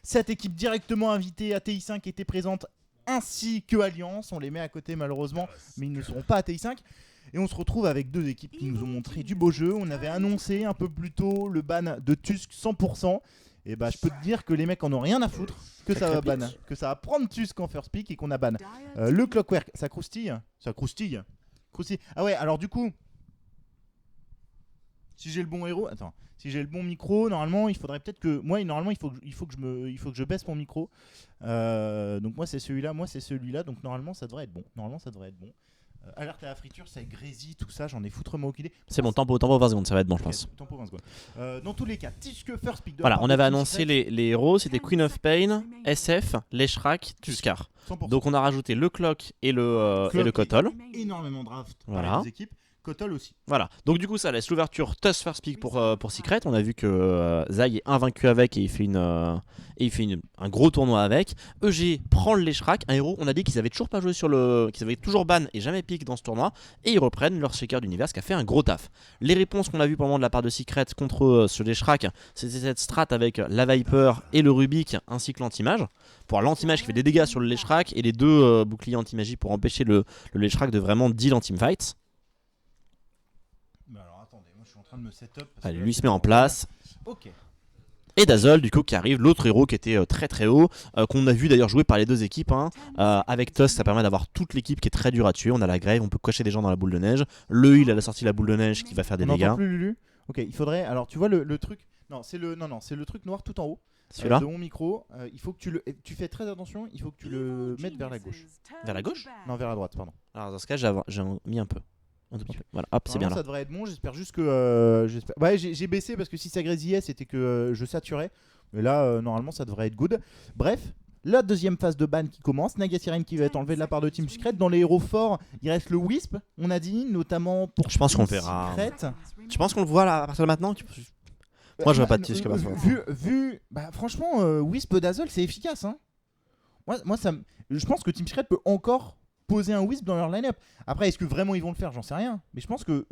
7 équipes directement invitées à TI5 étaient présentes, ainsi que Alliance. On les met à côté malheureusement, mais ils ne seront pas à TI5. Et on se retrouve avec 2 équipes qui nous ont montré du beau jeu. On avait annoncé un peu plus tôt le ban de Tusk 100%. Et bah je peux te dire que les mecs en ont rien à foutre, que ça va ban, que ça va prendre Tusk en first pick et qu'on a ban. Le Clockwork, ça croustille. Ah ouais, alors du coup, si j'ai le bon héros, si j'ai le bon micro, normalement il faudrait peut-être que normalement il faut que je baisse mon micro. Donc moi c'est celui-là, donc normalement ça devrait être bon. Alerte à la friture, ça grésille, tout ça, j'en ai foutrement aucune idée. C'est bon, tempo 20 secondes, ça va être bon, je pense. Tempo 20 secondes. Dans tous les cas, Tusk first pick. Voilà, on avait annoncé les héros, c'était Queen of Pain, SF, Leshrac, Tuskar. 100%. Donc on a rajouté le Clock et le Kotol. Énormément draft Voilà. par les deux équipes. Kotol aussi. Voilà, donc du coup ça laisse l'ouverture Tusk first pick pour Secret. On a vu que Zai est invaincu avec et il fait un gros tournoi avec. EG prend le Leshrac, un héros, on a dit qu'ils avaient toujours pas joué qu'ils avaient toujours ban et jamais pick dans ce tournoi. Et ils reprennent leur Shaker d'univers qui a fait un gros taf. Les réponses qu'on a vu pour le moment de la part de Secret contre ce Leshrac, c'était cette strat avec la Viper et le Rubik ainsi que l'anti-mage. Pour l'anti-mage qui fait des dégâts sur le Leshrac et les 2 boucliers anti-magie pour empêcher le Leshrac de vraiment deal en teamfight. Moi je suis en train de me setup. Allez, lui se met en place. Ok. Et Dazzle du coup qui arrive, l'autre héros qui était très très haut, qu'on a vu d'ailleurs jouer par les 2 équipes. Avec Tusk ça permet d'avoir toute l'équipe qui est très dure à tuer. On a la grève, on peut cocher des gens dans la boule de neige. Le heal a sorti la boule de neige qui va faire des on dégâts. n'entend plus Lulu. Ok, il faudrait. Alors tu vois le truc. C'est le truc noir tout en haut. Celui-là de mon micro. Il faut que tu fais très attention. Il faut que tu le mettes vers la gauche. Vers la gauche? Non, vers la droite, pardon. Alors dans ce cas j'ai mis un peu. Voilà, hop, c'est bien là. Ça devrait être bon, j'espère juste que... Ouais, j'ai baissé parce que si ça grésillait, c'était que je saturais. Mais là, normalement, ça devrait être good. Bref, la deuxième phase de ban qui commence. Nagasirène qui va être enlevé de la part de Team Secret. Dans les héros forts, il reste le Wisp, on a dit, notamment pour Je pense qu'on verra. Secret. Tu penses qu'on le voit là à partir de maintenant? Moi je vois pas de Tusk. Franchement, Wisp Dazzle, c'est efficace. Hein. Moi je pense que Team Secret peut encore poser un Wisp dans leur line-up. Après, est-ce que vraiment ils vont le faire? J'en sais rien. Mais je pense que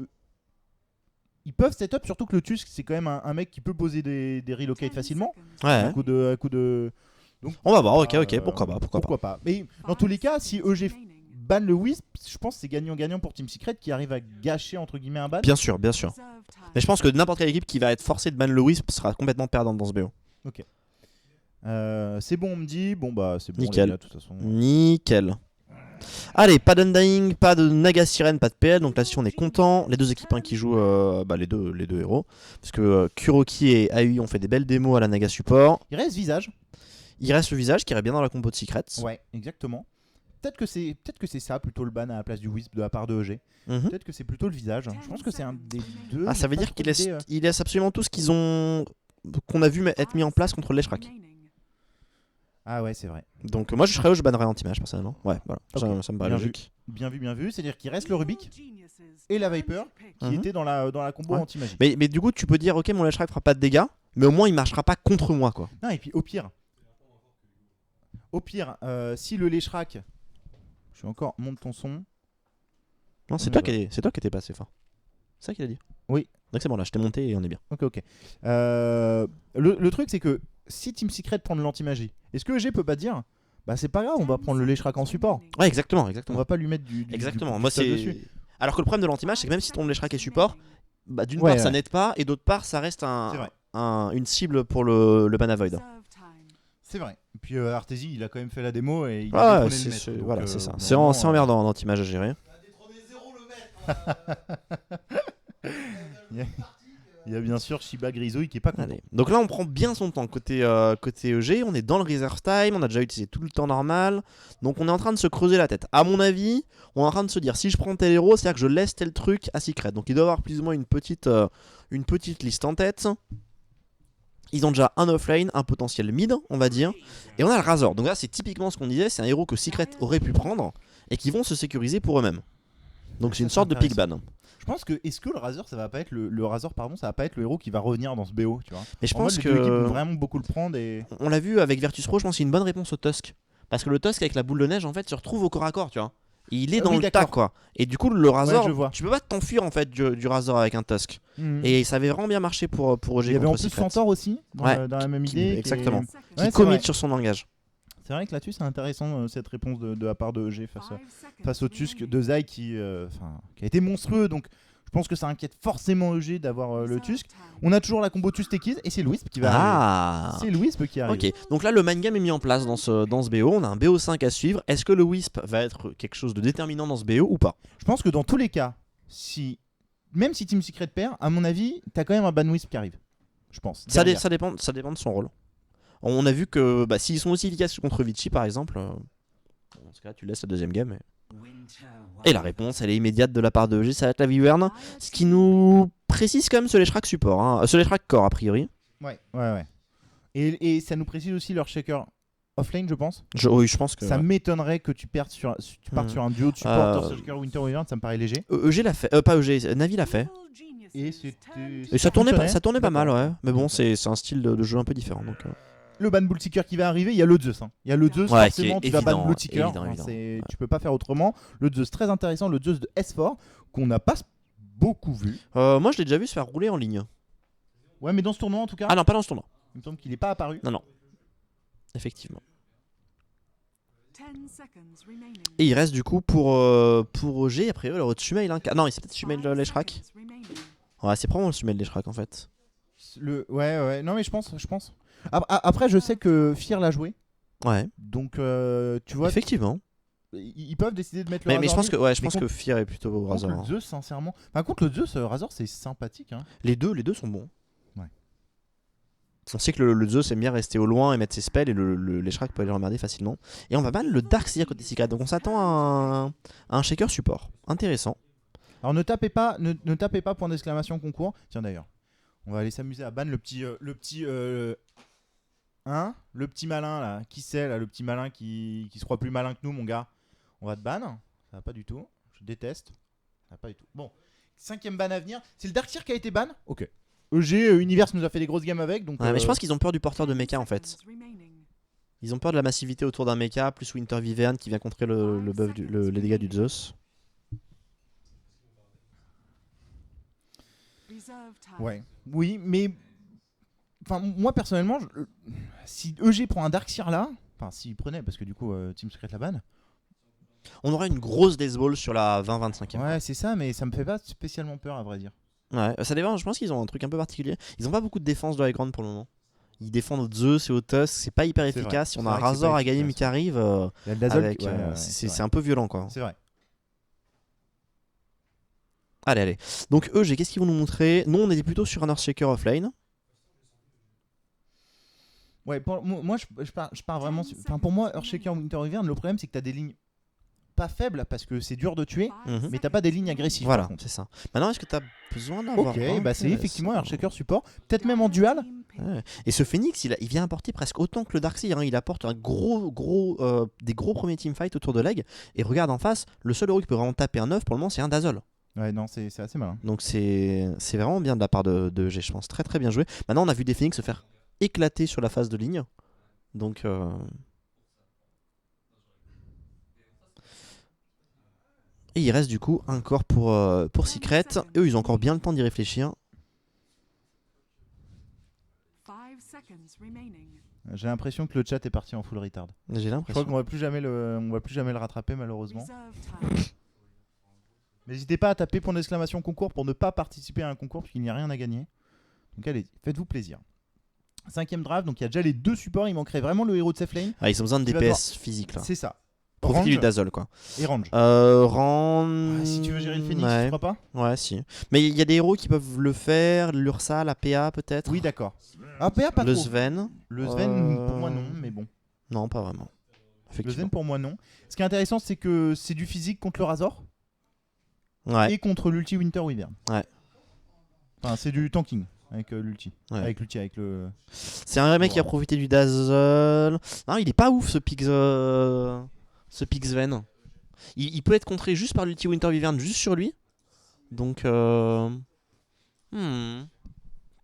ils peuvent setup, surtout que le Tusk, c'est quand même un mec qui peut poser des relocates facilement. Ouais. À coup de... Donc, on va voir, ok, pourquoi pas. Mais dans tous les cas, si EG ban le Wisp, je pense que c'est gagnant-gagnant pour Team Secret qui arrive à gâcher entre guillemets un ban. Bien sûr. Mais je pense que n'importe quelle équipe qui va être forcée de ban le Wisp sera complètement perdante dans ce BO. Ok. C'est bon, on me dit. Bon bah c'est bon. Nickel. Les gars, de toute façon. Nickel. Allez, pas d'Undying, pas de Nagasirène, pas de PL, donc là-dessus on est content. Les 2 équipes qui jouent, les deux héros. Parce que Kuroki et AI ont fait des belles démos à la Naga support. Il reste visage. Il reste le visage qui irait bien dans la combo de Secret. Ouais, exactement. Peut-être que c'est ça plutôt le ban à la place du Wisp de la part de EG. Peut-être que c'est plutôt le visage. Je pense que c'est un des 2. Ah, ça veut dire qu'il laisse absolument tout ce qu'on a vu être mis en place contre les Leshrac. Ah ouais, c'est vrai. Donc moi je bannerais anti-mage personnellement. Ouais, voilà. Okay. Ça me paraît logique. Bien vu. C'est-à-dire qu'il reste le Rubik et la Viper qui était dans la combo anti-magie. Mais du coup, tu peux dire, ok, mon Leshrac fera pas de dégâts, mais au moins il marchera pas contre moi, quoi. Non, et puis au pire, si le Leshrac... Je suis encore... Monte ton son. Non, c'est toi qui étais passé fort. C'est ça qu'il a dit. Oui. Donc c'est bon, là, je t'ai monté et on est bien. Ok. Le truc, c'est que si Team Secret prend de l'anti-magie, est-ce que EG peut pas dire bah c'est pas grave, on va prendre le Leshrac en support. Ouais, exactement. On va pas lui mettre du exactement. Du moi c'est dessus. Alors que le problème de l'anti-mage, c'est que même si ton Leshrac est support, bah d'une part ça n'aide pas et d'autre part ça reste une cible pour le Mana Void. C'est vrai. Et puis Arteezy, il a quand même fait la démo et il a détrôné le maître. Voilà, c'est ça. C'est emmerdant l'anti-mage à gérer. Il y a bien sûr Shiba Grisouille qui est pas content. Allez. Donc là on prend bien son temps côté EG, on est dans le reserve time, on a déjà utilisé tout le temps normal, donc on est en train de se creuser la tête. À mon avis, on est en train de se dire si je prends tel héros, c'est-à-dire que je laisse tel truc à Secret. Donc il doit avoir plus ou moins une petite liste en tête. Ils ont déjà un offlane, un potentiel mid, on va dire, et on a le Razor. Donc là c'est typiquement ce qu'on disait, c'est un héros que Secret aurait pu prendre et qui vont se sécuriser pour eux-mêmes. Donc c'est une sorte de pick ban. Je pense que est-ce que le Razor ça va pas être le Razor pardon, ça va pas être le héros qui va revenir dans ce BO, tu vois. Mais je pense que les deux équipes vont vraiment beaucoup le prendre et on l'a vu avec Virtus Pro, je pense que c'est une bonne réponse au Tusk parce que le Tusk avec la boule de neige en fait se retrouve au corps à corps, tu vois. Il est dans Oui, le d'accord. tas quoi. Et du coup le Razor, je vois. tu peux pas t'enfuir en fait du Razor avec un Tusk. Mhm. Et ça avait vraiment bien marché pour Il EG y avait en contre plus Secret. Centaure aussi, dans, Ouais, dans la même idée. exactement. Ouais, Qui c'est commit vrai. sur son langage. C'est vrai que là-dessus, c'est intéressant cette réponse de la part de EG face au Tusk de Zai qui a été monstrueux. Donc je pense que ça inquiète forcément EG d'avoir le Tusk. On a toujours la combo Tusk Techies et c'est le Wisp qui va arriver. Ah. C'est le Wisp qui arrive. Ok, donc là le mind game est mis en place dans ce BO, on a un BO5 à suivre. Est-ce que le Wisp va être quelque chose de déterminant dans ce BO ou pas? Je pense que dans tous les cas, même si Team Secret perd, à mon avis, t'as quand même un ban Wisp qui arrive. Je pense. Ça derrière. dépend de son rôle. On a vu que s'ils sont aussi efficaces contre Vichy par exemple, dans ce cas tu laisses la deuxième game. Et la réponse elle est immédiate de la part de EG, ça va être la Wyvern. Ce qui nous précise quand même ce Leshrac support, hein. Ce Leshrac core a priori. Ouais. Et ça nous précise aussi leur shaker offlane, je pense. Oui, je pense que. Ça Ouais. m'étonnerait que tu partes sur un duo de support shaker Winter Wyvern, ça me paraît léger. EG l'a fait, pas EG, Navi l'a fait. Et Et ça tournait pas mal, D'accord. ouais. Mais bon, c'est un style de jeu un peu différent. Donc, Le ban Bull Seeker qui va arriver, il y a le Zeus. Il y a le Zeus, Ouais, forcément, qui est tu vas ban évident, Bull Seeker. évident. Ouais. Tu peux pas faire autrement. Le Zeus très intéressant, le Zeus de S4, qu'on n'a pas beaucoup vu. moi, je l'ai déjà vu se faire rouler en ligne. Ouais, mais dans ce tournoi en tout cas, Ah non, pas dans ce tournoi. il me semble qu'il n'est pas apparu. Non. Effectivement. Et il reste du coup pour OG, après le Shumail. Hein. Non, c'est peut-être Shumail Leshrac. Ouais, c'est probablement le Shumail Leshrac en fait. Ouais. Non, mais je pense. Après, je sais que Fear l'a joué. Ouais. Donc, tu vois, Effectivement. ils peuvent décider de mettre le Mais je Razor pense libre. que je pense que Fear est plutôt au Contre Razor. le Zeus, sincèrement. Enfin, contre le Zeus, Razor, c'est sympathique. Hein. Les deux sont bons. Ouais. On sait que le Zeus aime bien rester au loin et mettre ses spells et le Leshrac peut aller remerder facilement. Et on va ban le Darkseer côté Secret. Donc on s'attend à un shaker support. Intéressant. Alors, ne tapez pas point d'exclamation concours. Tiens, d'ailleurs, on va aller s'amuser à ban le petit malin là. Qui c'est là, le petit malin qui se croit plus malin que nous, mon gars. On va te ban. Ça va pas du tout. Je déteste. Ça va pas du tout. Bon, 5ème ban à venir. C'est le Darkseer qui a été ban. Ok. EG Universe nous a fait des grosses games avec. Donc, Ouais, mais je pense qu'ils ont peur du porteur de mecha en fait. Ils ont peur de la massivité autour d'un mecha, plus Winter Wyvern qui vient contrer les dégâts du Zeus. Ouais. Oui, mais. Enfin, moi personnellement, si EG prend un Darkseer là. Enfin, s'il prenait, parce que du coup, Team Secret la ban. On aurait une grosse Death Ball sur la 20-25e. Ouais, c'est ça, mais ça me fait pas spécialement peur à vrai dire. Ouais, ça dépend, je pense qu'ils ont un truc un peu particulier. Ils ont pas beaucoup de défense de high ground pour le moment. Ils défendent au Zeus et au Tusk, c'est pas hyper C'est vrai. efficace. Si on C'est a un vrai que c'est Razor pas à gagner, efficace, mais qui arrive, Il y a le Dazzle avec, qui- ouais, c'est vrai. un peu violent quoi. C'est vrai. Allez. Donc EG, qu'est-ce qu'ils vont nous montrer? Nous, on était plutôt sur un Earthshaker offlane. Ouais, moi je pars vraiment. Enfin, pour moi, Earthshaker Winter Wyvern, le problème c'est que t'as des lignes pas faibles parce que c'est dur de tuer, Mhm. mais t'as pas des lignes agressives. Voilà, par contre. c'est ça. Maintenant, est-ce que t'as besoin d'avoir Ok, un bah c'est TS? effectivement Earthshaker support. Peut-être même en dual. Ouais. Et ce Phoenix, il vient apporter presque autant que le Darkseer. Hein. Il apporte des gros premiers teamfights autour de Leg. Et regarde en face, le seul héros qui peut vraiment taper un 9 pour le moment, c'est un Dazzle. Ouais, non, c'est assez malin. Donc c'est vraiment bien de la part de EG, je pense. Très très bien joué. Maintenant, on a vu des Phoenix se faire éclater sur la phase de ligne. Donc. Et il reste du coup un corps pour Secret. Eux, ils ont encore bien le temps d'y réfléchir. J'ai l'impression que le chat est parti en full retard. J'ai Je crois l'impression. qu'on va plus jamais le rattraper malheureusement. N'hésitez pas à taper point d'exclamation concours pour ne pas participer à un concours parce qu'il n'y a rien à gagner. Donc allez, faites-vous plaisir. 5ème draft, donc il y a déjà les deux supports, il manquerait vraiment le héros de safe lane. Ah, ils ont besoin de Tu vas DPS physique là. C'est ça. Profiter Range du Dazzle quoi. et range. Range. Ah, si tu veux gérer le Phoenix, ouais. tu crois pas? Ouais, si. Mais il y a des héros qui peuvent le faire. L'Ursa, la PA peut-être. Oui, d'accord. Ah, PA pas le trop. Sven. Le Sven, pour moi non, mais bon. Non, pas vraiment. Le Effectivement. Sven pour moi non. Ce qui est intéressant, c'est que c'est du physique contre le Razor Ouais. et contre l'ulti Winter Wyvern. Ouais. Enfin, c'est du tanking avec l'ulti. Ouais. Avec l'ulti, avec le. C'est un mec qui a profité du Dazzle. Non, il est pas ouf ce Pix Sven. Il peut être contré juste par l'ulti Winter Wyvern, juste sur lui. Donc, pas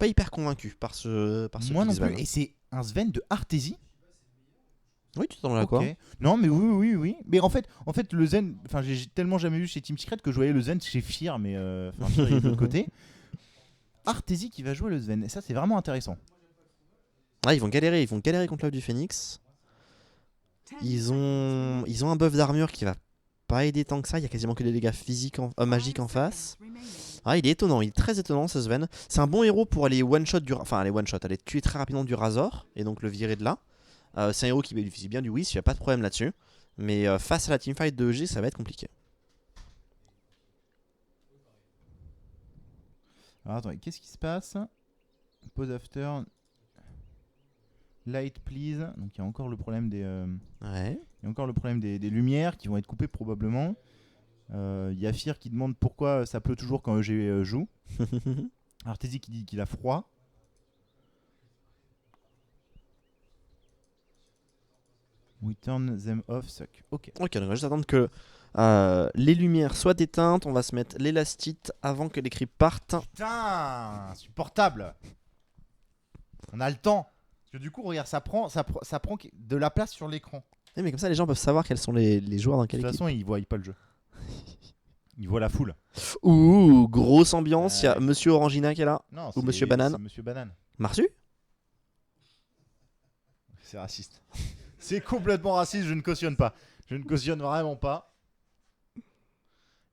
hyper convaincu par ce Moi non Pix Sven. plus. Et c'est un Sven de Artesie. Oui, tu t'en as quoi? Ok. Non, mais oui. Mais en fait le Zen, enfin, j'ai tellement jamais vu chez Team Secret que je voyais le Zen chez Fear, mais enfin, Fear il est de l'autre côté. Arteezy qui va jouer le Zen, et ça c'est vraiment intéressant. Ah, ils vont galérer contre l'œuf du Phoenix. Ils ont un buff d'armure qui va pas aider tant que ça. Il y a quasiment que des dégâts physiques magiques en face. Ah, il est étonnant, il est très étonnant ce Sven. C'est un bon héros pour aller one-shot aller tuer très rapidement du Razor et donc le virer de là. C'est un héros qui bénéficie bien du Wisp, il n'y a pas de problème là-dessus. Mais face à la teamfight de EG, ça va être compliqué. Alors attends, qu'est-ce qui se passe? Pause after. Light please. Donc il y a encore le problème des. Ouais. Il y a encore le problème des lumières qui vont être coupées probablement. Il y a Fear qui demande pourquoi ça pleut toujours quand EG joue. Arteezy qui dit qu'il a froid. We turn them off, suck. Ok. Ok, donc on va juste attendre que les lumières soient éteintes. On va se mettre l'élastite avant que les creeps partent. Putain, insupportable. On a le temps. Parce que du coup, regarde, ça prend de la place sur l'écran. Eh, mais comme ça, les gens peuvent savoir quels sont les joueurs dans De quelle toute équipe. façon, ils voient pas le jeu. Ils voient la foule. Ouh, grosse ambiance. Il y a Monsieur Orangina qui est là. Non, Ou Monsieur Banane. C'est Monsieur Banane. Marsu? C'est raciste. C'est complètement raciste, je ne cautionne pas. Je ne cautionne vraiment pas.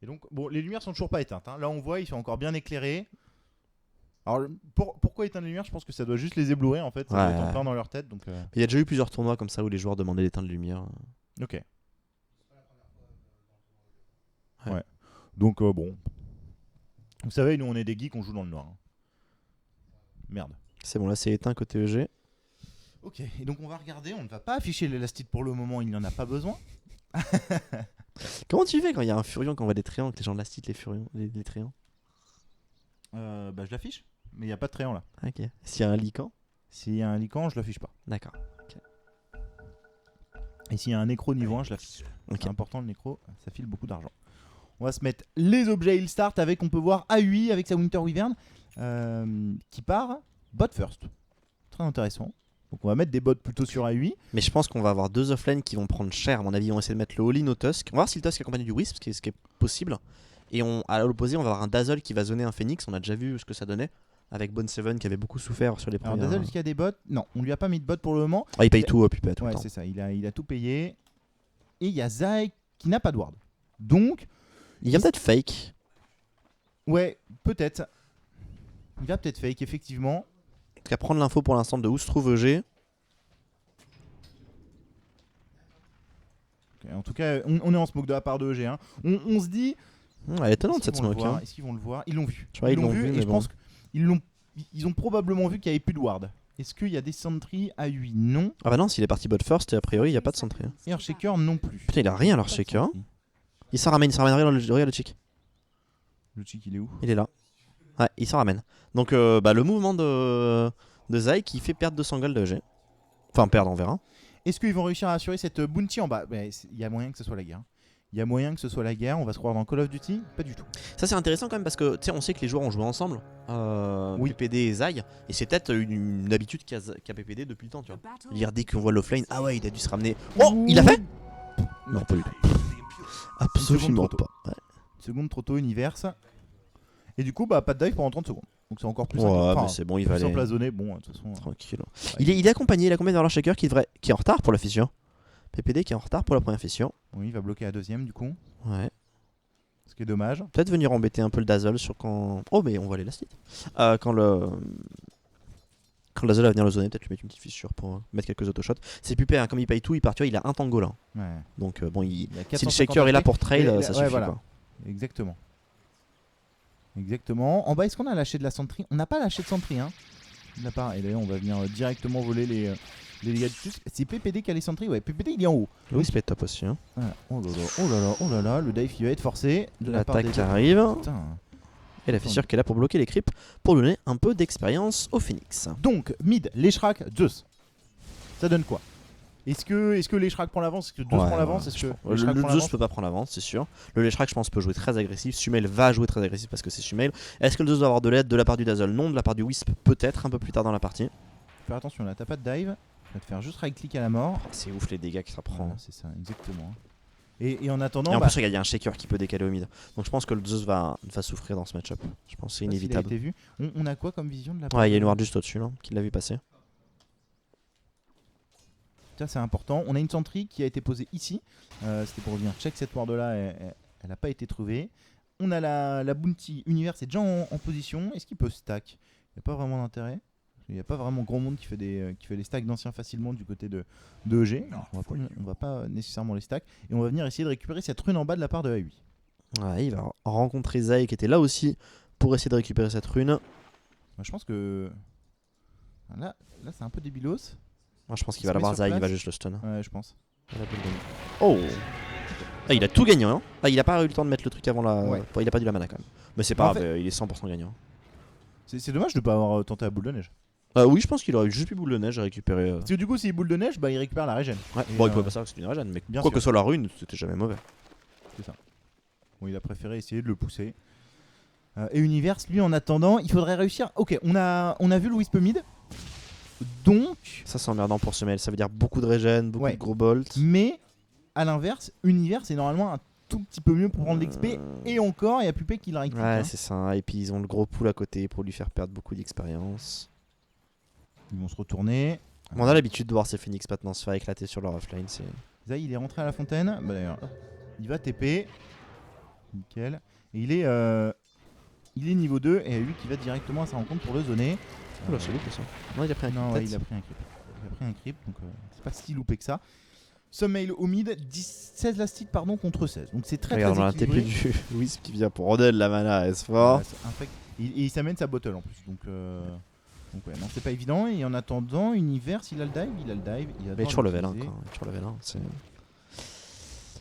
Et donc, bon, les lumières sont toujours pas éteintes. Hein. Là, on voit, ils sont encore bien éclairés. Alors, pourquoi éteindre les lumières? Je pense que ça doit juste les éblouir en fait. Ça doit être en plein dans leur tête. Donc, Il y a déjà eu plusieurs tournois comme ça où les joueurs demandaient d'éteindre les lumières. ok. Ouais. Donc, bon. Vous savez, nous, on est des geeks, on joue dans le noir. Hein. Merde. C'est bon, là c'est éteint côté EG. Ok, et donc on va regarder, on ne va pas afficher l'élastite pour le moment, il n'y en a pas besoin. Comment tu fais quand il y a un Furion, quand on voit des tréants, que les gens lastit les Furions, les tréants? Bah je l'affiche, mais il n'y a pas de tréant là. Ok. S'il y a un lican? S'il y a un lican, je l'affiche pas. D'accord. Et s'il y a un nécro niveau 1, je l'affiche. Ok. C'est important le nécro, ça file beaucoup d'argent. On va se mettre les objets Heal Start avec, on peut voir AUI avec sa Winter Wyvern qui part bot first. Très intéressant. Donc on va mettre des bots plutôt sur AUI. Mais je pense qu'on va avoir deux offlane qui vont prendre cher. À mon avis, ils vont essayer de mettre le all-in au Tusk. On va voir si le Tusk est accompagné du Wisp, ce qui est possible. Et à l'opposé, on va avoir un Dazzle qui va zoner un Phoenix. On a déjà vu ce que ça donnait avec Bone Seven qui avait beaucoup souffert sur les Alors premières. Dazzle, est-ce qu'il y a des bots? Non, on lui a pas mis de bots pour le moment. Ah, il paye tout, puis il paye tout le Ouais, temps. c'est ça, il a tout payé. Et il y a Zai qui n'a pas de ward. Donc, Il y a peut-être fake. ouais, peut-être. Il va peut-être fake, effectivement. En tout cas, prendre l'info pour l'instant de où se trouve EG. En tout cas, on est en smoke de la part de EG. Hein. On se dit. Elle est étonnante est-ce cette qu'ils vont le smoke. voir Hein. Est-ce qu'ils vont le voir? Ils l'ont vu. Tu vois, ils l'ont vu, et mais je pense qu'ils ont probablement vu qu'il n'y avait plus de ward. Est-ce qu'il y a des sentries à 8? Non. Ah bah non, s'il est parti bot first, et a priori, il n'y a pas de sentry. Et Earthshaker non plus. Putain, il a rien leur shaker. Il s'en ramène, regarde le chick. Le chick, il est où? Il est là. Ouais, il s'en ramène. Donc le mouvement de Zai qui fait perdre 200 gold de EG. Enfin, perdre, on verra. Est-ce qu'ils vont réussir à assurer cette bounty en bas? Il y a moyen que ce soit la guerre. Il y a moyen que ce soit la guerre. On va se croire dans Call of Duty? Pas du tout. Ça c'est intéressant quand même parce que tu sais, on sait que les joueurs ont joué ensemble, Oui. PPD et Zai, et c'est peut-être une habitude qu'a PPD depuis le temps, tu vois. Dire dès qu'on voit l'offlane, ah ouais, il a dû se ramener. Oh, il a fait? Non, pas du tout. Absolument trop tôt. pas. Ouais. Seconde trop tôt, Universe. Et du coup, pas de dive pendant 30 secondes. Donc c'est encore plus Ouais, simple. mais c'est bon, il va aller empoisonné. Bon, de toute façon. tranquille. Il est accompagné vers leur shaker qui est en retard pour la fissure. PPD qui est en retard pour la première fissure. Oui, il va bloquer la deuxième du coup. Ouais. Ce qui est dommage. Peut-être venir embêter un peu le Dazzle sur quand. Oh, mais on va aller l'astite. Quand le Dazzle va venir le zoner, peut-être lui mettre une petite fissure pour mettre quelques autoshots. C'est pupé, hein, comme il paye tout, il part, tu vois, il a un tango là. Ouais. Donc bon, Il a si le 450 shaker est là pour trade, et- ça ouais, suffit voilà. quoi. Exactement. Exactement. En bas, est-ce qu'on a lâché de la sentry? On n'a pas lâché de sentry, hein. De la part. Et d'ailleurs, on va venir directement voler les dégâts du Tusk. C'est PPD qui a les sentry. Ouais, PPD il est en haut. Oui, c'est top aussi. Hein. Voilà. Oh là là, oh là là, oh là là. Le dive il va être forcé. De la part L'attaque des qui deux. arrive. Putain. Et la fissure qui est là pour bloquer les creeps, pour donner un peu d'expérience au Phoenix. Donc, mid, les Shrek, Zeus. Ça donne quoi? Est-ce que les Shrek prend l'avance? Est-ce que Zeus prend l'avance? Est-ce que les Shrek le prend Zeus l'avance? peut pas prendre l'avance, c'est sûr. Le Leshrac, je pense, peut jouer très agressif. Sumail va jouer très agressif parce que c'est Sumail. Est-ce que le Zeus doit avoir de l'aide de la part du Dazzle? Non. De la part du Wisp, peut-être un peu plus tard dans la partie. Faire attention là, t'as pas de dive. va te faire juste right click à la mort. C'est ouf les dégâts que ça prend. Voilà, c'est ça, exactement. Et en attendant, Et en plus, regarde, il y a un shaker qui peut décaler au mid. Donc je pense que le Zeus va souffrir dans ce match-up. Je pense que c'est inévitable. Été vu. On a quoi comme vision de la Ouais, il y a une ward juste au-dessus là, qui l'a vu passer. Ça c'est important. On a une sentry qui a été posée ici. C'était pour venir check cette ward là. Elle n'a pas été trouvée. On a la bounty univers, c'est déjà en position. Est-ce qu'il peut stack? Il n'y a pas vraiment d'intérêt. Il n'y a pas vraiment grand monde qui fait les stacks d'anciens facilement du côté de EG. On va pas nécessairement les stacks. Et on va venir essayer de récupérer cette rune en bas de la part de A8. Ouais, il va rencontrer Zai qui était là aussi pour essayer de récupérer cette rune. Moi, je pense que là c'est un peu débilos. Moi je pense qu'il Il va se met l'avoir sur Zai, il va place. juste le stun. Ouais, je pense. Oh ah, il a tout gagné hein. Ah, il a pas eu le temps de mettre le truc avant la... Ouais. Bon, il a pas du la mana quand même. Mais c'est pas En grave, il est 100% gagnant. C'est dommage de ne pas avoir tenté la boule de neige. Oui, je pense qu'il aurait juste eu boule de neige à récupérer. Parce que du coup, s'il boule de neige, bah, il récupère la régène. Ouais. Et Bon, il pouvait pas savoir que c'était une régène, mais bien quoi sûr. que soit la rune, c'était jamais mauvais. C'est ça. Bon, il a préféré essayer de le pousser. Et Univers, lui, en attendant, il faudrait réussir. Ok, on a vu le Wisp mid. Donc, Ça c'est emmerdant pour ce mail, ça veut dire beaucoup de régène, beaucoup Ouais. de gros bolts. mais à l'inverse, Univers, c'est normalement un tout petit peu mieux pour prendre l'XP. Et encore, il y a Pupé qui la récupère. Ouais, hein. c'est ça. Et puis ils ont le gros pool à côté pour lui faire perdre beaucoup d'expérience. Ils vont se retourner. On a l'habitude de voir ces Phoenix maintenant se faire éclater sur leur offline. Zai, il est rentré à la fontaine. Bah, d'ailleurs, il va TP. Nickel. Et il est niveau 2 et lui qui va directement à sa rencontre pour le zoner. Oula, c'est loupé ça. Non, il a pris un Non, coup de ouais, tête. il a pris un creep. Il a pris un creep, donc c'est pas si loupé que ça. Summail au mid, 16 lastic pardon contre 16. Donc c'est très Regarde, on a très un TP équilibré. du Wisp qui vient pour redonner la mana à S4. Ouais, c'est infect. Et il s'amène sa bottle en plus. Donc ouais, non, c'est pas évident. Et en attendant, Univers, il a le dive. Il Mais il est adore toujours level 1 l'utiliser. quoi. Il est toujours level 1.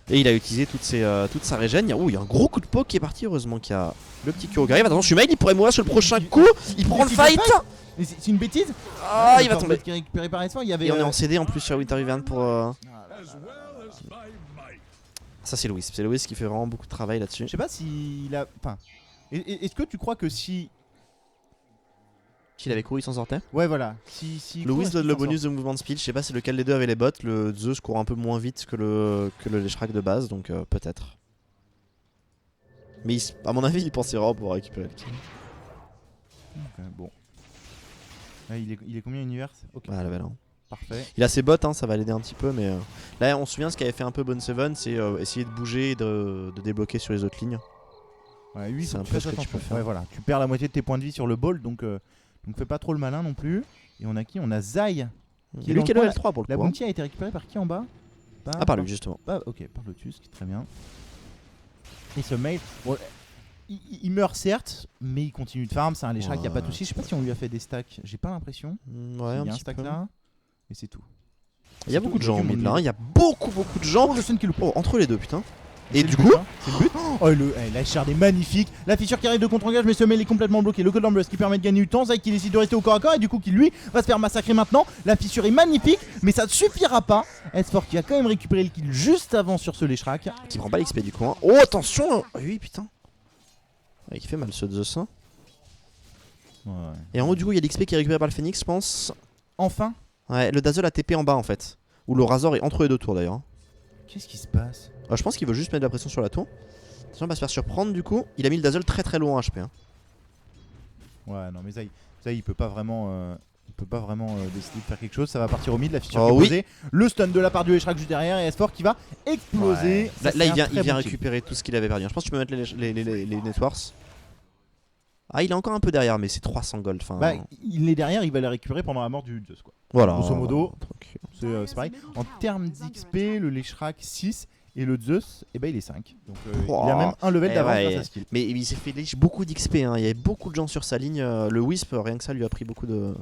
Et il a utilisé toute sa régène. Il y a un gros coup de poke qui est parti. Heureusement qu'il y a le petit Q qui arrive. Attention, Shumail il pourrait mourir sur le prochain coup. Il prend le fight. Mais c'est une bêtise. Ah, il va le tomber. Qui est récupéré par S4, il y avait. Et on est en CD en plus sur Winter Event pour. Ça c'est Louis. C'est Louis qui fait vraiment beaucoup de travail là-dessus. Je sais pas s'il a. Enfin. Est-ce que tu crois que si. S'il avait couru, il s'en sortait. Ouais, voilà. Si Louis court, donne est-ce le qu'il s'en bonus de mouvement de speed. Je sais pas c'est lequel des deux avait les bots. Le Zeus court un peu moins vite que le Leshrac de base, donc peut-être. Mais à mon avis, il pensait vraiment pouvoir récupérer le kill. sort Ok, bon. Ah, il est combien Univers? Ok, Ouais, level 1. parfait. Il a ses bots, hein, ça va l'aider un petit peu, mais là on se souvient ce qu'avait fait un peu Bone Seven, c'est essayer de bouger et de débloquer sur les autres lignes. Ouais, lui, C'est faut un que peu tu ce fasses que tu attention. peux faire. Ouais, voilà. Tu perds la moitié de tes points de vie sur le ball, donc fais pas trop le malin non plus. Et on a qui? On a Zai. Qui est Lui dans qui est le coin, level 3 pour le La coup. Hein. bounty a été récupérée par qui en bas? Ah, par lui justement. Ok, par Lotus, qui est très bien. Et ce mail, bon, il meurt certes, mais il continue de farm. C'est un Leshrac, il n'y a pas de souci. Je sais pas si on lui a fait des stacks, j'ai pas l'impression. Ouais, Il y un a un petit stack peu. là, et c'est tout. Il y a C'est beaucoup tout, de gens il y a en du mid monde. là, il y a beaucoup de gens. Oh, le stun qui loupe. Oh, entre les deux, putain. C'est Et le du but, coup, hein. C'est le but. Oh, la shard est magnifique. La fissure qui arrive de contre-engage, mais ce mail est complètement bloqué. Le Cold Embrace qui permet de gagner du temps. Zai qui décide de rester au corps à corps et du coup qui lui va se faire massacrer maintenant. La fissure est magnifique, mais ça ne suffira pas. S4 qui a quand même récupéré le kill juste avant sur ce Leshrac. qui prend pas l'XP du coup. Hein. Oh, attention. Oui, putain. Ouais, il fait mal ce Zeus. Hein. Ouais. Et en haut, du coup, il y a l'XP qui est récupéré par le Phoenix, je pense. Enfin, Ouais, le Dazzle a TP en bas en fait. Ou le Razor est entre les deux tours d'ailleurs. qu'est-ce qui se passe? Je pense qu'il veut juste mettre de la pression sur la tour. Attention, on va se faire surprendre du coup. Il a mis le Dazzle très très loin en HP. Hein. Ouais, non, mais Zai il peut pas vraiment. Décider de faire quelque chose. Ça va partir au mid. La fissure Oh qui est oui. posée. Le stun de la part du Leshrac juste derrière. Et S4 qui va exploser. Ouais. Ça, Là, c'est il un vient, très bon kill. récupérer tout ce qu'il avait perdu. Je pense que tu peux mettre les Networks. Ah, il est encore un peu derrière, mais c'est 300 gold. Enfin, Bah, il est derrière. Il va les récupérer pendant la mort du Zeus, quoi. voilà. grosso modo. Tranquille. C'est pareil. En termes d'XP, le Leshrac 6 et le Zeus, eh ben, il est 5. Donc Oh. il a même un level Eh d'avance ouais. grâce à ce kill. Mais il s'est fait leash beaucoup d'XP. Hein. Il y avait beaucoup de gens sur sa ligne. Le Wisp, rien que ça, lui a pris beaucoup de.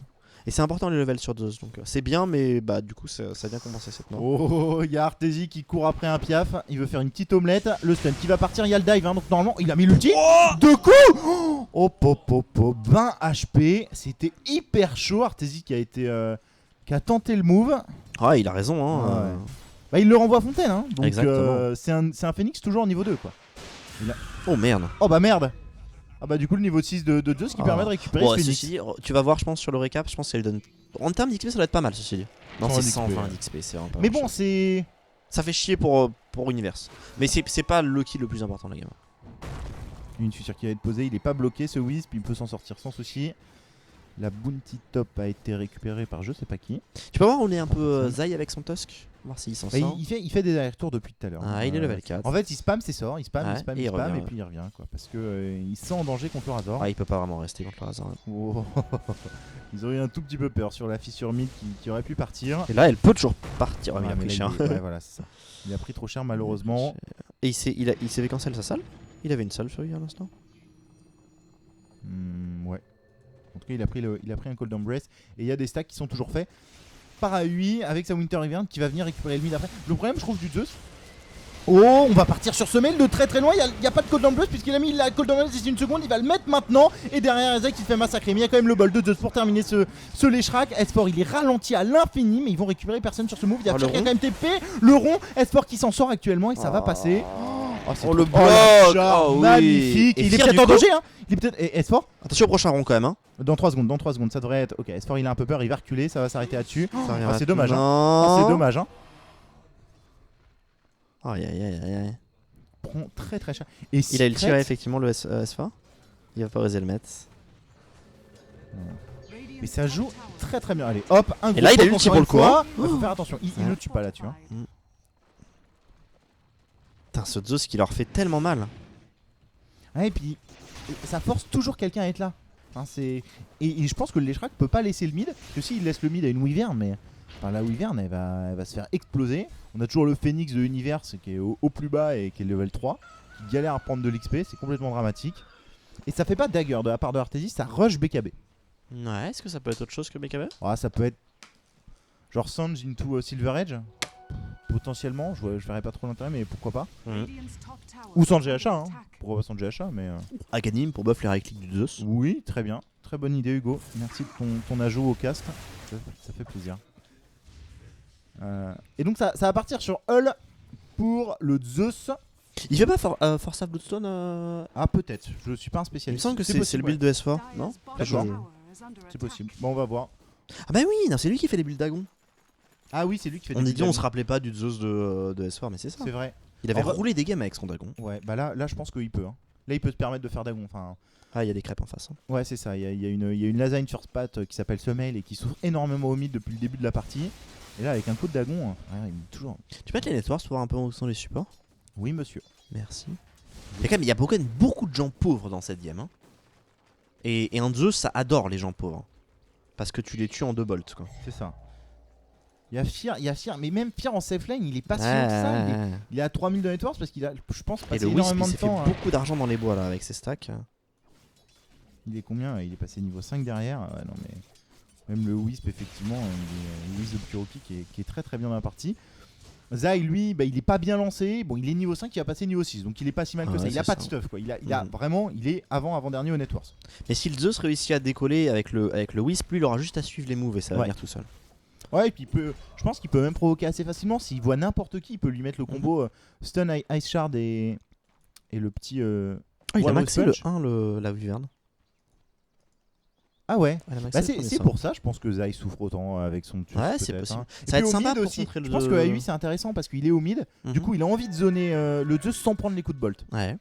Et c'est important les levels sur Zeus. Donc c'est bien, mais bah du coup, ça vient compenser cette mort. Oh, il y a Artesie qui court après un piaf. Il veut faire une petite omelette. Le stun qui va partir. Il y a le dive. Hein, donc normalement, il a mis l'ulti. Deux coups. Oh, hop, 20 HP. C'était hyper chaud. Artesie qui a tenté le move. Ah, il a raison. Hein. Ouais. Bah, il le renvoie à Fontaine. Hein. Donc Exactement. c'est un Phoenix toujours au niveau 2, quoi. Oh merde. Oh bah merde. Ah bah du coup le niveau 6 de Zeus qui permet de récupérer Bon, ce Phoenix. ceci dit, tu vas voir, je pense, sur le récap, je pense qu'elle donne. En termes d'XP, ça doit être pas mal, ceci dit. Non, 120 c'est d'XP, 120 ouais. d'XP, c'est vraiment pas Mais grand bon chose. c'est... Ça fait chier pour Universe. Mais c'est pas le kill le plus important de la game. Une future qui va être posée, il est pas bloqué ce Wisp, il peut s'en sortir sans souci. La bounty top a été récupérée par je sais pas qui. Tu peux voir où on est un peu Zai avec son Tusk. Voir s'il s'en Bah, sort. il fait des allers-retours depuis tout à l'heure. Ah, il est level 4. En fait il spam ses sorts, il spam, Ouais, il spam, et il il spam revient, et puis il revient quoi. Parce que il se sent en danger contre le Razor. Ah, il peut pas vraiment rester contre le hasard. Oh. Ils ont eu un tout petit peu peur sur la fissure mid qui aurait pu partir. Et là, elle peut toujours partir. Ouais, Ouais, mais il a mais pris là, cher. ouais, voilà, c'est ça. Il a pris trop cher malheureusement. Et il s'est cancel sa salle. Il avait une salle sur lui à l'instant. Ouais. En tout cas, il a pris un Cold Embrace. Et il y a des stacks qui sont toujours faits par AUI avec sa Winter Event qui va venir récupérer le mid après. Le problème, je trouve, du Zeus. Oh, on va partir sur ce mail de très très loin. Il n'y a pas de Cold Embrace puisqu'il a mis la Cold Embrace d'ici une seconde. Il va le mettre maintenant. Et derrière, Ezek il se fait massacrer. Mais il y a quand même le bol de Zeus pour terminer ce Leshrac. S4 il est ralenti à l'infini. Mais ils vont récupérer personne sur ce move. Il y a Oh, Fir le qui a quand même TP. Le rond, S4 qui s'en sort actuellement et ça va passer. c'est Oh, le trop- la bloc. charge, Oh, oui. magnifique. Et Il est Fir, peut-être du en coup danger. Hein. Il est peut-être. Et S4 Attention au prochain rond quand même. Hein. dans 3 secondes, ça devrait être. Ok, S4 il a un peu peur, il va reculer, ça va s'arrêter là-dessus. Ça revient c'est dommage, hein. maintenant. C'est dommage, hein. Aïe aïe aïe aïe aïe. Prend très très cher. Et Il a eu le Secret- tiré effectivement le S4. Il va pas oser le mettre. Mais ça joue très très bien. Allez, hop, un gros là, il a poke eu le tir encore une pour le coup, fois. hein. Faut faire attention, il ne tue pas là-dessus. Hein. Putain, ce Zeus qui leur fait tellement mal. Ouais, et puis ça force toujours quelqu'un à être là. Enfin, et je pense que le Leshrac peut pas laisser le mid. Parce que s'il laisse le mid à une Wyvern, mais enfin, la Wyvern elle va se faire exploser. On a toujours le Phoenix de Universe qui est au plus bas et qui est level 3, qui galère à prendre de l'XP, c'est complètement dramatique. Et ça fait pas dagger de la part de Artesis, ça rush BKB. Ouais, est-ce que ça peut être autre chose que BKB? Ah, ça peut être genre Sange into Silver Edge. Potentiellement, je verrais pas trop l'intérêt, mais pourquoi pas. Ou sans GHA, hein. Pourquoi pas sans GHA, mais. Aghanim pour buff les right clics du Zeus. Oui, très bien. Très bonne idée, Hugo. Merci de ton ajout au cast. Ça fait plaisir. Et donc, ça va partir sur Hull pour le Zeus. Il fait pas Force of Bloodstone Ah, peut-être. Je suis pas un Il me spécialiste. semble que c'est le possible, build de S4, non? D'accord. C'est possible. Bon, on va voir. Ah bah oui, non, c'est lui qui fait les builds Dagon. Ah oui, c'est lui qui fait On des dit on builds se rappelait pas du Zeus de S4, mais c'est ça. C'est vrai. Il avait En vrai- roulé des games avec son Dagon. Ouais, bah là je pense qu'il peut. Hein. Là, il peut se permettre de faire Dagon. Enfin, Ah, il y a des crêpes en face. Hein. ouais, c'est ça. Il y a une lasagne first pat qui s'appelle Semail et qui souffre énormément au mid depuis le début de la partie. Et là, avec un coup de Dagon, ouais, il est toujours. Tu peux mettre les networks pour voir un peu où sont les supports? Oui, monsieur. Merci. Il y a beaucoup de gens pauvres dans cette game. Hein. Et un Zeus, ça adore les gens pauvres. Parce que tu les tues en 2 bolts. Quoi. C'est ça. Il y a Fir, mais même Fir en safe lane, il est pas si haut que ça. Il est à 3000 de networks parce qu'il a, je pense, Et passé le Wisp, énormément il de s'est fait temps. Hein. beaucoup d'argent dans les bois là avec ses stacks. Il est combien? Il est passé niveau 5 derrière. Ouais, non, mais même le Wisp, effectivement, le Wisp de Kuroki qui est très très bien dans la partie. Zai, lui, bah, il est pas bien lancé. Bon, il est niveau 5, il va passer niveau 6, donc il est pas si mal que Ah ça. ouais, Il a c'est pas de ça. stuff, quoi. Il a vraiment, il est avant-dernier au Networks. Mais si le Zeus réussit à décoller avec le Wisp, lui il aura juste à suivre les moves et ça va Ouais. venir tout seul. Ouais, et puis je pense qu'il peut même provoquer assez facilement. S'il voit n'importe qui, il peut lui mettre le combo Stun, Ice Shard et le petit. Ah, il a Walrus maxé le Punch. 1, la Wyvern. Ah ouais. Elle a maxé Bah le premier c'est sort. pour ça, je pense que Zai souffre autant avec son tueur. Ouais, c'est peut-être, possible. hein. Ça va Et être puis au sympa mid pour aussi. contrer le Je pense que A8 c'est intéressant parce qu'il est au mid. Du coup, il a envie de zoner le Zeus sans prendre les coups de bolt. Ouais.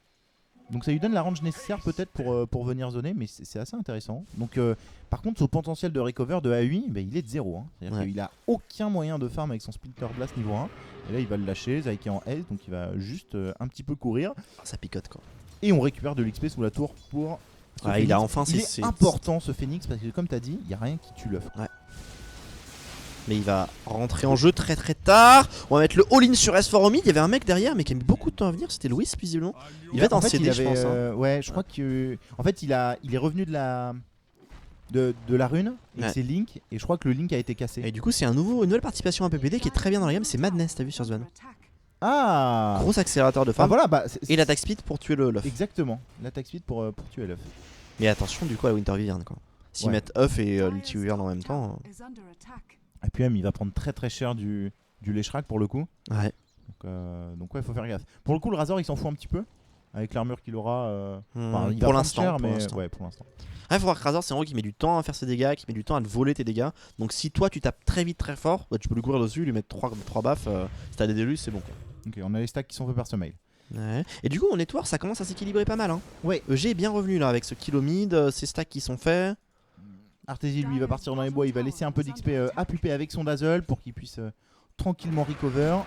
Donc ça lui donne la range nécessaire peut-être pour venir zoner, mais c'est assez intéressant. Donc par contre, son potentiel de recover de A8, bah, il est de 0. Hein. C'est-à-dire Ouais. qu'il a aucun moyen de farm avec son Splitter Blast niveau 1. Et là, il va le lâcher. Zai qui est en health, donc il va juste un petit peu courir. Ça picote quoi. Et on récupère de l'XP sous la tour pour. ce Ah, il a Phoenix. enfin Il c'est est important ce Phoenix parce que comme tu as dit, il n'y a rien qui tue l'œuf. Mais il va rentrer en jeu très très tard. On va mettre le all-in sur S4 au mid. Il y avait un mec derrière mais qui a mis beaucoup de temps à venir. C'était le Wisp visiblement. Il va être En en fait, CD il je avait, pense. Hein. Ouais, je crois que. En fait, il est revenu de la rune et Ouais. c'est Link. Et je crois que le Link a été cassé. Et du coup c'est une nouvelle participation à PPD qui est très bien dans la game. C'est Madness, t'as vu sur Svan. Ah Gros accélérateur de Ah farm. voilà, bah. Et l'attaque speed pour tuer l'œuf. Exactement. L'attaque speed pour tuer l'œuf. Mais attention du coup à la Winter Wyvern quoi. S'ils Ouais. mettent œuf et l'ulti Wyvern en même temps. Et puis même, il va prendre très très cher du Leshrac pour le coup. Ouais. Donc ouais, faut faire gaffe. Pour le coup, le Razor il s'en fout un petit peu. avec l'armure qu'il aura. Il va pour prendre l'instant. cher, Pour mais l'instant. ouais, pour l'instant. Il faut voir que Razor, c'est un héros qui met du temps à faire ses dégâts, qui met du temps à te voler tes dégâts. Donc si toi tu tapes très vite, très fort, bah, tu peux lui courir dessus, lui mettre 3 baffes. Si t'as des délus, c'est bon. Quoi. Ok, on a les stacks qui sont faits par ce mail. Ouais. Et du coup, au network, ça commence à s'équilibrer pas mal. Hein. Ouais. EG est bien revenu là avec ce kilo mid, ces stacks qui sont faits. Arteezy lui il va partir dans les bois, il va laisser un peu d'XP à Pupé avec son Dazzle pour qu'il puisse tranquillement recover.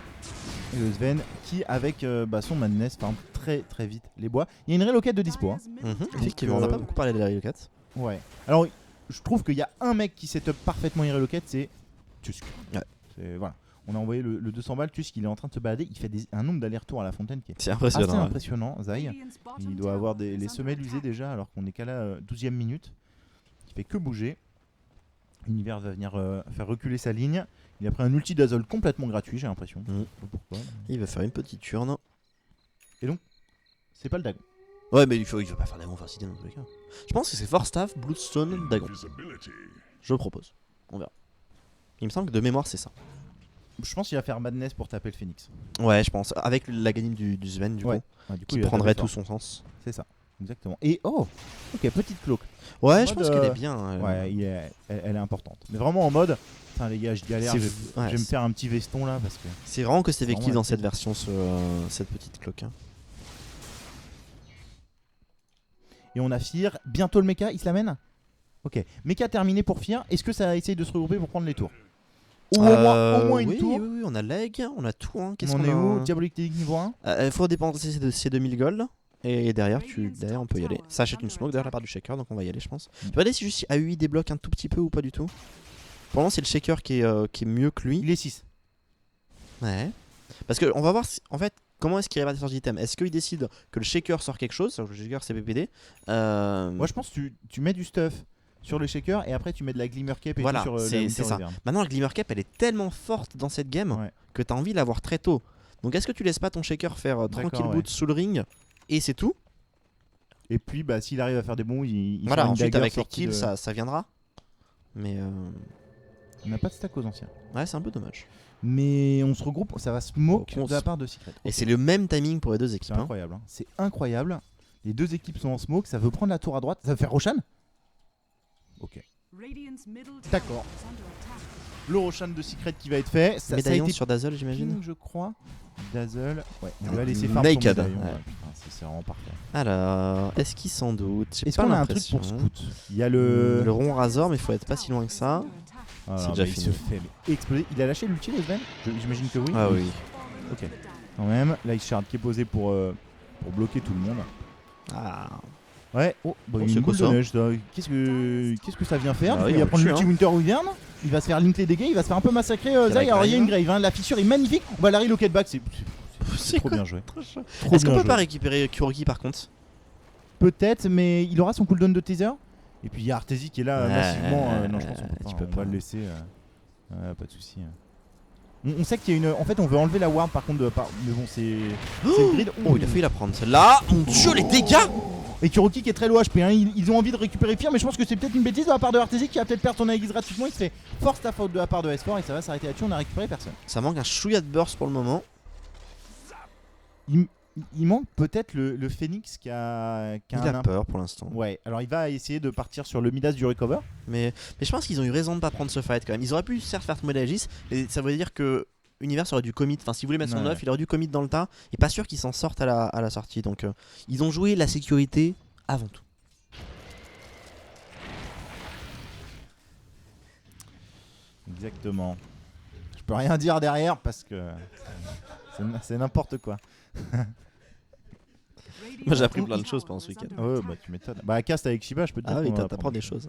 Et le Sven qui avec son Madness farm très très vite les bois. Il y a une reloquette de dispo. Hein. Effectivement, on n'a pas beaucoup parlé de la reloquette. Ouais. Alors je trouve qu'il y a un mec qui setup parfaitement une reloquette, c'est Tusk. Ouais. Voilà. On a envoyé le 200 balles, Tusk il est en train de se balader, il fait un nombre d'allers-retours à la fontaine qui est C'est assez impressionnant. Ouais. impressionnant. Zai, il doit avoir les semelles usées déjà alors qu'on est qu'à la 12e minute. Il fait que bouger. Univers va venir faire reculer sa ligne. Il a pris un ulti Dazzle complètement gratuit, j'ai l'impression. Je sais pas pourquoi. Il va faire une petite turn. C'est pas le Dagon. Ouais, mais il veut pas faire Dagon Farcité dans tous les cas. Je pense que c'est Force Staff, Bloodstone, Dagon. Je propose. On verra. Il me semble que de mémoire, c'est ça. Je pense qu'il va faire Madness pour taper le Phoenix. Ouais, je pense. Avec la gamine du Sven, du Ouais. coup. Ah, du coup, Qui il va prendrait taper tout fort. son sens. C'est ça, exactement. Et oh, ok, petite cloque. Ouais, En je mode, pense qu'elle est bien. Ouais, elle est importante. Mais vraiment en mode, putain les gars, je galère, C'est- je ouais, vais me c'est- faire un petit veston là parce que. C'est vraiment que c'est effectif vraiment dans la cette version, cette petite cloque. Hein. Et on a Fear, bientôt le mecha, il se l'amène. Ok, mecha terminé pour Fear. Est-ce que ça essaye de se regrouper pour prendre les tours? Ou au moins une oui, tour. oui, on a leg, on a tout. Hein. Qu'est-ce On qu'on est a où? Diabolic League niveau 1. faut dépenser ces 2000 gold. Et derrière, on peut y aller. Ça achète une smoke derrière la part du shaker, donc on va y aller, je pense. Tu vas regarder si juste AUI débloque un tout petit peu ou pas du tout. Pour le moment, c'est le shaker qui est mieux que lui. Il est 6. Ouais. Parce que on va voir en fait comment est-ce qu'il répartit son item. Est-ce qu'il décide que le shaker sort quelque chose? Le shaker c'est PPD. Moi je pense que tu mets du stuff sur le shaker et après tu mets de la Glimmer Cape et Voilà, tout sur c'est la Winter ça. Wyvern. Maintenant, la Glimmer Cap elle est tellement forte dans cette game Ouais. que t'as envie de l'avoir très tôt. Donc est-ce que tu laisses pas ton shaker faire tranquille ouais. boot sous le ring et c'est tout? Et puis bah s'il arrive à faire des bons, il Voilà, fera une ensuite dagger avec les sortie kills de- ça viendra. Mais On n'a pas de stack aux anciens. ouais, c'est un peu dommage. Mais on se regroupe, ça va smoke Donc, on de la se- part de Secret. Et c'est le même timing pour les deux C'est équipes. Hein. incroyable. Hein. C'est incroyable. Les deux équipes sont en smoke, ça veut prendre la tour à droite. Ça veut faire Roshan. Ok. D'accord. Le Roshan de Secret qui va être fait. Ça a Médaillon été sur Dazzle, j'imagine. ping, je crois. Dazzle. Ouais, on lui a laissé farm son Naked. médaillon. Ouais. Ouais, putain, c'est vraiment parfait. Alors, est-ce qu'il s'en doute? J'ai Est-ce pas qu'on a un truc l'impression. pour Scout? Il y a Le le. rond Razor, mais il faut être pas si loin que ça. Ah, c'est bah, déjà il fini. se fait exploser. Il a lâché l'ulti le Sven? J'imagine que oui. Ah oui. Ok. Quand même. Là, il shard qui est posé pour bloquer tout le monde. Ah. Ouais. Oh, bah, Oh, une c'est boule quoi de ça neige. Ça. Qu'est-ce que ça vient faire? Bah Du coup, oui, il va on prendre le l'ulti tue, hein. Winter Wyvern. Il va se faire link les dégâts. Il va se faire un peu massacrer. Il y a Zai. la Alors, il y a une grave. grave. Hein. La fissure est magnifique. On va la reloquer back. C'est C'est trop quoi bien joué. Trop chaud. Trop Est-ce qu'on bien peut pas joué. récupérer Kuroki par contre? Peut-être, mais il aura son cooldown de taser. Et puis il y a Arteezy qui est là Ouais, massivement. Non, je pense qu'on peut pas. tu peux On va pas. le laisser. Pas de souci. On sait qu'il y a une. En fait, on veut enlever la ward par contre. Mais bon, c'est le grid. Oh, il a failli la prendre celle-là. Mon dieu, les dégâts! Et Kuroki qui est très low HP. Hein. Ils ont envie de récupérer Fear, mais je pense que c'est peut-être une bêtise de la part de Arteezy qui va peut-être perdre son Aegis gratuitement. Il se fait force ta faute de la part de S4 et ça va s'arrêter là-dessus. On a récupéré personne. Ça manque un chouïa de burst pour le moment. Il manque peut-être le Phoenix qui a Il un a peur pour l'instant. Ouais, alors il va essayer de partir sur le Midas du recover. Mais je pense qu'ils ont eu raison de pas prendre ce fight quand même. Ils auraient pu certes faire tomber l'Aegis, et ça veut dire que Univers aurait dû commit. Enfin, s'il voulait mettre son Ouais. 9, il aurait dû commit dans le tas. Et pas sûr qu'ils s'en sortent à la sortie. Donc ils ont joué la sécurité avant tout. Exactement. Je peux rien dire derrière parce que c'est n'importe quoi. Moi j'ai appris plein de choses pendant ce week-end. Ouais, bah tu m'étonnes. Bah cast avec Shiba, je peux te dire. Ah oui, qu'on va t'apprends apprendre des choses.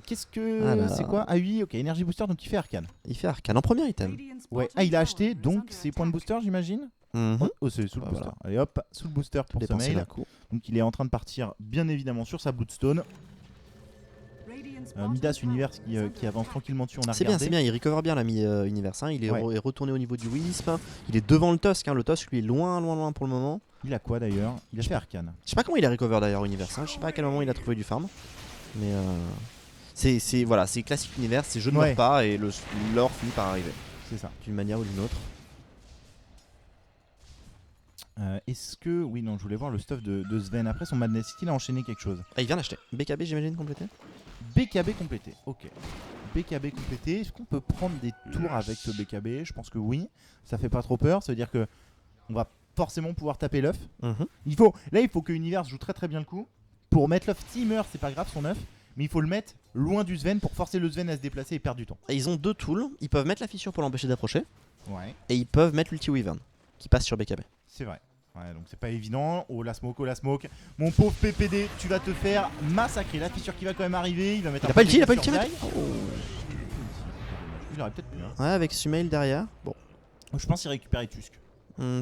Qu'est-ce que Ah là c'est là. quoi? Ah oui, ok, Energy Booster, donc il fait Arcane. Il fait Arcane en premier item. Ouais. Ah, il a acheté, donc c'est points de booster, j'imagine. Mhm. Oh, c'est sous le Bah, booster. voilà. Allez hop, sous le booster pour ce Dépenser mail. d'un coup. Donc il est en train de partir, bien évidemment, sur sa Bloodstone. Midas Univers qui avance tranquillement dessus. On a C'est bien, regardé. c'est bien, il recover bien l'ami Univers. Hein. Il est, Ouais. est retourné au niveau du Wisp. Il est devant le Tusk. Hein. Le Tusk lui est loin, loin, loin pour le moment. Il a quoi d'ailleurs? Il a fait Arcane. Je sais pas comment il a recover d'ailleurs Univers. Hein. Je sais pas à quel moment il a trouvé du farm. Mais c'est voilà, c'est classique Univers. C'est je ne Ouais. meurs pas et l'or finit par arriver C'est ça. d'une manière ou d'une autre. Est-ce que... Oui, non, je voulais voir le stuff de Sven. Après son Madness, est-ce qu'il a enchaîné quelque chose? Ah, il vient d'acheter. BKB, j'imagine, complété. BKB complété, ok. BKB complété, est-ce qu'on peut prendre des tours avec ce BKB? Je pense que oui, ça fait pas trop peur, ça veut dire que on va forcément pouvoir taper l'œuf. Il faut que Universe joue très très bien le coup. Pour mettre l'œuf, s'il meurt, c'est pas grave son œuf, mais il faut le mettre loin du Sven pour forcer le Sven à se déplacer et perdre du temps. Et ils ont 2 tools, ils peuvent mettre la fissure pour l'empêcher d'approcher, Ouais, et ils peuvent mettre l'ulti Wyvern qui passe sur BKB. c'est vrai. Ouais, donc c'est pas évident. Oh la smoke. Mon pauvre PPD, tu vas te faire massacrer. La fissure qui va quand même arriver, il va mettre Il a pas le PPD il a pas le sur tir. Zai. Il aurait peut-être pu. Hein. Ouais, avec Sumail derrière. Bon, Je pense qu'il récupère Tusk.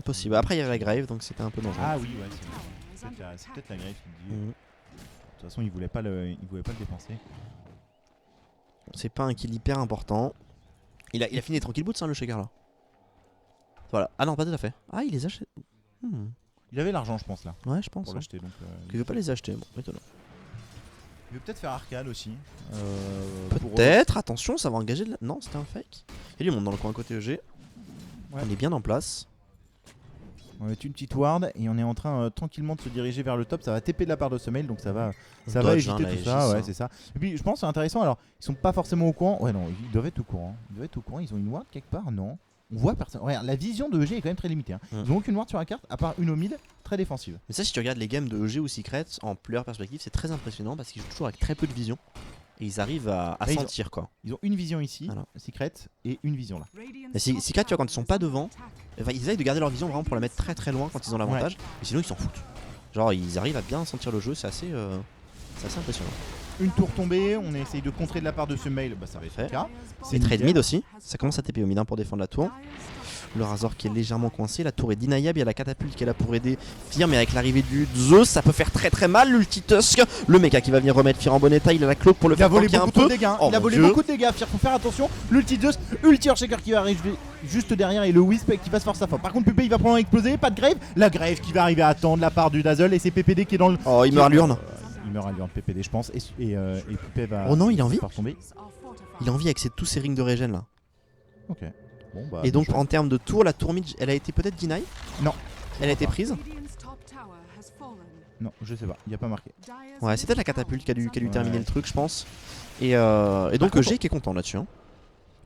possible. Après, il y avait la Grave, donc c'était un peu dangereux. Ah oui, ouais, c'est peut-être la grève qui me dit. De toute façon, il voulait pas le dépenser. C'est pas un kill hyper important. Il a fini tranquille boots, hein, le shaker là. Voilà. Ah non, pas tout à fait. Ah, il les achète. Il avait l'argent, je pense, là, Ouais, je pense. pour Hein. l'acheter. Donc, Il veut pas les acheter. Bon, étonnant. il veut peut-être faire Arcade aussi. Peut-être. Attention, ça va engager de la... Non, c'était un fake. Il y a du monde dans le coin côté EG. Ouais. On est bien en place. On va mettre une petite ward et on est en train tranquillement de se diriger vers le top. Ça va TP de la part de Sumail, donc ça va Dodge, éviter hein, tout la ça. Aegis, Ouais, hein. c'est ça. Et puis je pense que c'est intéressant. Alors, ils sont pas forcément au courant. Ouais, non, ils doivent être au courant. Ils ont une ward quelque part? Non. On voit personne. Regarde, la vision de EG est quand même très limitée. Hein. Ils ont aucune ward sur la carte, à part une au mid, très défensive. Mais ça, si tu regardes les games de EG ou Secret en leur perspective, c'est très impressionnant parce qu'ils jouent toujours avec très peu de vision. Et ils arrivent à Là, sentir quoi. Ils ont une vision ici, Voilà. Secret, et une vision là. Mais Secret, tu vois, quand ils sont pas devant, enfin, ils essayent de garder leur vision vraiment pour la mettre très très loin quand ils ont l'avantage. Et sinon, ils s'en foutent. Genre, ils arrivent à bien sentir le jeu, c'est assez impressionnant. Une tour tombée, on essaye de contrer de la part de ce mail, bah ça va être le cas. C'est trade mid aussi, ça commence à TP au mid pour défendre la tour. Le Razor qui est légèrement coincé, la tour est deniable, il y a la catapulte qui est là pour aider Fear, mais avec l'arrivée du Zeus, ça peut faire très très mal. L'ulti Tusk, le mecha qui va venir remettre Fear en bon état, il a la cloak pour le Il a faire volé tanker un beaucoup de peu. dégâts. Oh Il a mon volé Dieu. beaucoup de dégâts. Faut faire attention. L'ulti Zeus, ulti Earthshaker qui va arriver juste derrière et le Wisp qui passe force à fort. Par contre, Pépé il va prendre un explosé, pas de Grave. La Grave qui va arriver à temps de la part du Dazzle et c'est PPD qui est dans le. Oh, il meurt à l'urne. Il meurt à l'urne PPD, je pense. Et Pépé va. Oh non, il est en vie. Tomber. Il a envie avec tous ces rings de régène là. Ok. Bon, bah, Et donc chouette. en termes de tour, la tour mid, elle a été peut-être deny. Non. Elle a été prise. Non, je sais pas. Il y a pas marqué. Ouais, c'est peut-être la catapulte qui a dû Ouais. terminer le truc, je pense. Et donc contre, EG qui est content là-dessus. Hein.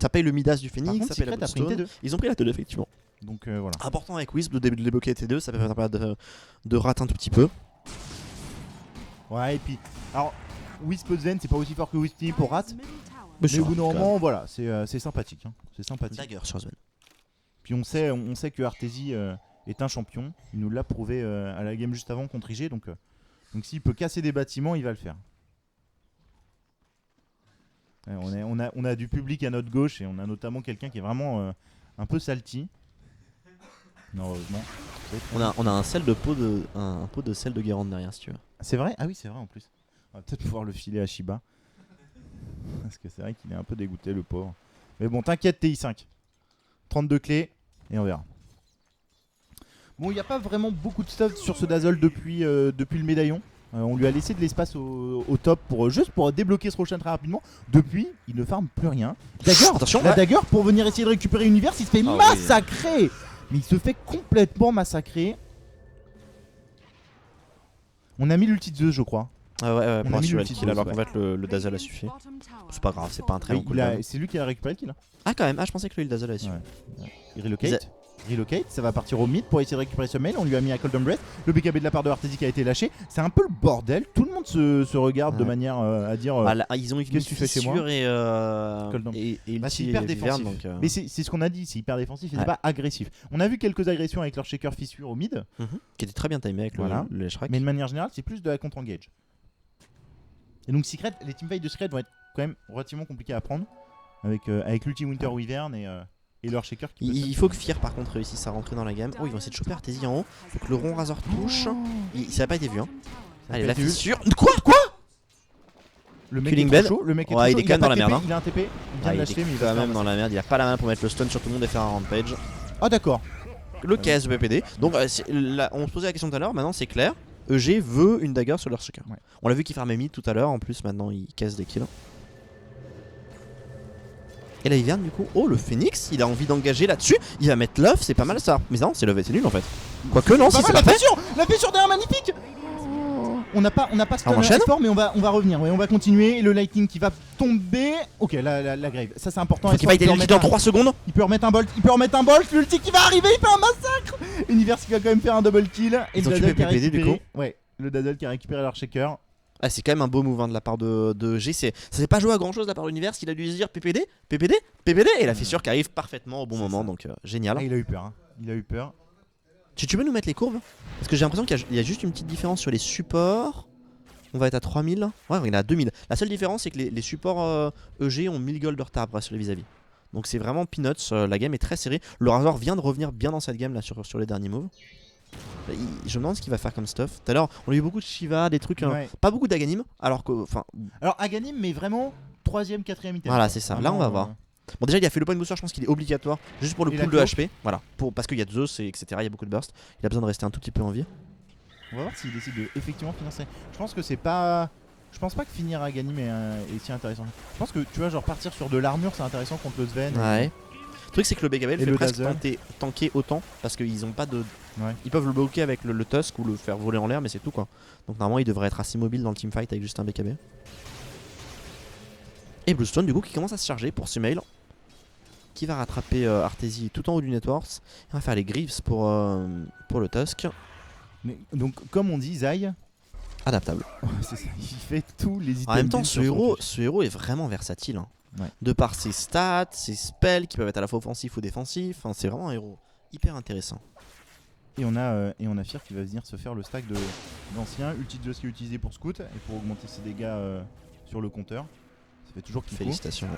Ça paye le Midas du Par Phoenix, contre, ça paye la Secret a pris une Bloodstone. T2. Ils ont pris la T2 effectivement. Donc voilà. Important avec Wisp de débloquer T2, ça peut permettre de rater un tout petit peu. Ouais, et puis. Alors, Wisp Zen, c'est pas aussi fort que Wisp Team pour Rat. Mais Mais au bout d'un moment, voilà, c'est sympathique. Hein. C'est sympathique. Dagger sur Sven. Puis on sait que Arteezy est un champion. Il nous l'a prouvé à la game juste avant contre IG. Donc s'il peut casser des bâtiments, il va le faire. Ouais, on a du public à notre gauche et on a notamment quelqu'un qui est vraiment un peu salty. Non, heureusement. On a un sel de pot un pot de sel de Guérande derrière si tu veux. C'est vrai? Ah oui, c'est vrai en plus. On va peut-être pouvoir le filer à Shiba. Parce que c'est vrai qu'il est un peu dégoûté, le pauvre. Mais bon, t'inquiète, TI5. 32 clés et on verra. Bon, il n'y a pas vraiment beaucoup de stuff sur ce Dazzle depuis le médaillon. On lui a laissé de l'espace au top juste pour débloquer ce Roshan très rapidement. Depuis, il ne farme plus rien. Dagger, Attention, la ouais. Dagger pour venir essayer de récupérer Univers, il se fait Ah oui. massacrer. Mais il se fait complètement massacrer. On a mis l'ulti de Zeus, je crois. Ah ouais, On a pour mis assurer le le petit kill alors dose, qu'en fait le Dazzle a suffi. C'est pas grave, c'est pas un très long coup. C'est lui qui a récupéré le kill. Hein. Ah quand même, je pensais que le Dazzle a suffi. Ouais. Il relocate. Relocate, ça va partir au mid pour essayer de récupérer ce mail. On lui a mis un Cold Breath. Le BKB de la part de Arteezy qui a été lâché. C'est un peu le bordel. Tout le monde se regarde de Ouais. manière à dire. Ah, là, ils ont eu qu'est-ce que tu fais chez moi et Bah, c'est ulti hyper Wyvern, défensif. donc, Mais c'est ce qu'on a dit, c'est hyper défensif et Ouais. c'est pas agressif. On a vu quelques agressions avec leur shaker fissure au mid, qui était très bien timé avec Voilà. le Shrek. mais de manière générale, c'est plus de la contre-engage. Et donc Secret, les teamfights de Secret vont être quand même relativement compliqués à prendre avec l'ulti Winter Wyvern et leur shaker qui peut Il faut que Fear par contre réussisse à rentrer dans la game. Oh, ils vont essayer de choper Arteezy en haut. Faut que le rond Razor touche. Ça n'a pas été vu. Hein. Ça Allez, peut la être nul. fissure. Quoi Le mec Killing est trop Bed. chaud, le mec est Ouais, trop il chaud, est quand même a pas dans la TP, merde, hein. Il a un TP, il vient Ah, de il l'acheter mais est il va quand se même faire dans la merde. Il a pas la main pour mettre le stun sur tout le monde et faire un rampage. Ah d'accord. Le KS de PPD. Donc on se posait la question tout à l'heure. Maintenant c'est clair. EG veut une dagger sur leur shaker. Ouais. On l'a vu qu'il farmait mid tout à l'heure. En plus maintenant il casse des kills. Et la Hiverne du coup, oh le Phoenix, il a envie d'engager là-dessus, il va mettre l'œuf, c'est pas mal ça. Mais non, c'est l'œuf et c'est nul en fait. Quoique non, si c'est la parfait. fissure derrière magnifique. On n'a pas on enchaîne sport, mais on va revenir, ouais, on va continuer. Le lightning qui va tomber. Ok, la grave, ça c'est important. Faut qu'il faille l'ulti dans 3 secondes. Il peut remettre un bolt, l'ulti qui va arriver, il fait un massacre. Univers qui va quand même faire un double kill. Et Ils ont le tué Dazzle qui a PPD, du récupéré. coup. Ouais, le Dazzle qui a récupéré leur shaker. Ah, c'est quand même un beau move de la part de G. Ça s'est pas joué à grand chose de la part de l'univers. Il a dû se dire PPD, PPD, PPD. Et la fissure qui arrive parfaitement au bon moment. Donc génial. Ah, il a eu peur. Hein. Il a eu peur. Tu peux nous mettre les courbes? Parce que j'ai l'impression qu'il y a juste une petite différence sur les supports. On va être à 3000. Ouais, on est à 2000. La seule différence, c'est que les supports EG ont 1000 gold de retard sur les vis-à-vis. Donc c'est vraiment peanuts. La game est très serrée. Le Razor vient de revenir bien dans cette game là sur les derniers moves. Je me demande ce qu'il va faire comme stuff. Tout à l'heure, on a eu beaucoup de Shiva, des trucs. Ouais. Pas beaucoup d'Aganim. Alors que. Alors, Aganim, mais vraiment 3ème, 4ème item. Voilà, c'est ça. Là, on va voir. Bon, déjà, il a fait le point booster, je pense qu'il est obligatoire. Juste pour le pool de HP. Voilà. Parce qu'il y a Zeus, etc. Il y a beaucoup de burst. Il a besoin de rester un tout petit peu en vie. On va voir s'il décide de effectivement financer. Je pense que c'est pas. Je pense pas que finir Aganim est si intéressant. Je pense que tu vois, genre partir sur de l'armure, c'est intéressant contre le Sven. Ouais. Le truc, c'est que le BKBL fait presque Dazzle. tanker autant. Parce qu'ils ont pas de. Ouais. Ils peuvent le bloquer avec le Tusk ou le faire voler en l'air, mais c'est tout quoi. Donc normalement, il devrait être assez mobile dans le teamfight avec juste un BKB. Et Bluestone, du coup, qui commence à se charger pour Sumail. Qui va rattraper Arteezy tout en haut du Networks. Il va faire les Greaves pour le Tusk. Mais, donc, comme on dit, Zai. Adaptable. C'est ça, il fait tous les items. En même temps, ce héros est vraiment versatile. Hein. Ouais. De par ses stats, ses spells qui peuvent être à la fois offensifs ou défensifs. Enfin, c'est vraiment un héros hyper intéressant. Et on a Fear qui va venir se faire le stack d'anciens. Ulti de Zeus qui est utilisé pour Scout et pour augmenter ses dégâts sur le compteur. Ça fait toujours qu'il faut. Félicitations.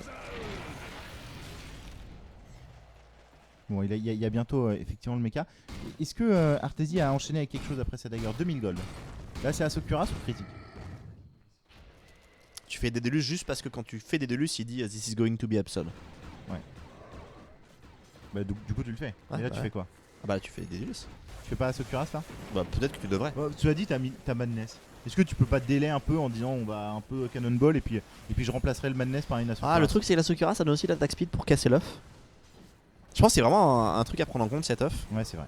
Bon, il y a bientôt effectivement le mecha. Est-ce que Arteezy a enchaîné avec quelque chose après sa dagger? 2000 gold. Là, c'est Asokura sur critique. Tu fais des Delus juste parce que quand tu fais des Delus, il dit This is going to be Absol. Ouais. Bah, du coup, tu le fais. Ouais, et là, tu fais quoi? Ah bah, tu fais des Delus. Tu fais pas Asokura là? Bah, peut-être que tu devrais. Tu as dit, t'as Madness. Est-ce que tu peux pas délai un peu en disant on va un peu Cannonball et puis je remplacerai le Madness par une Asokura? Ah, le truc, c'est l'Asokura, ça donne aussi l'attaque speed pour casser l'œuf. Je pense que c'est vraiment un truc à prendre en compte cet œuf. Ouais, c'est vrai.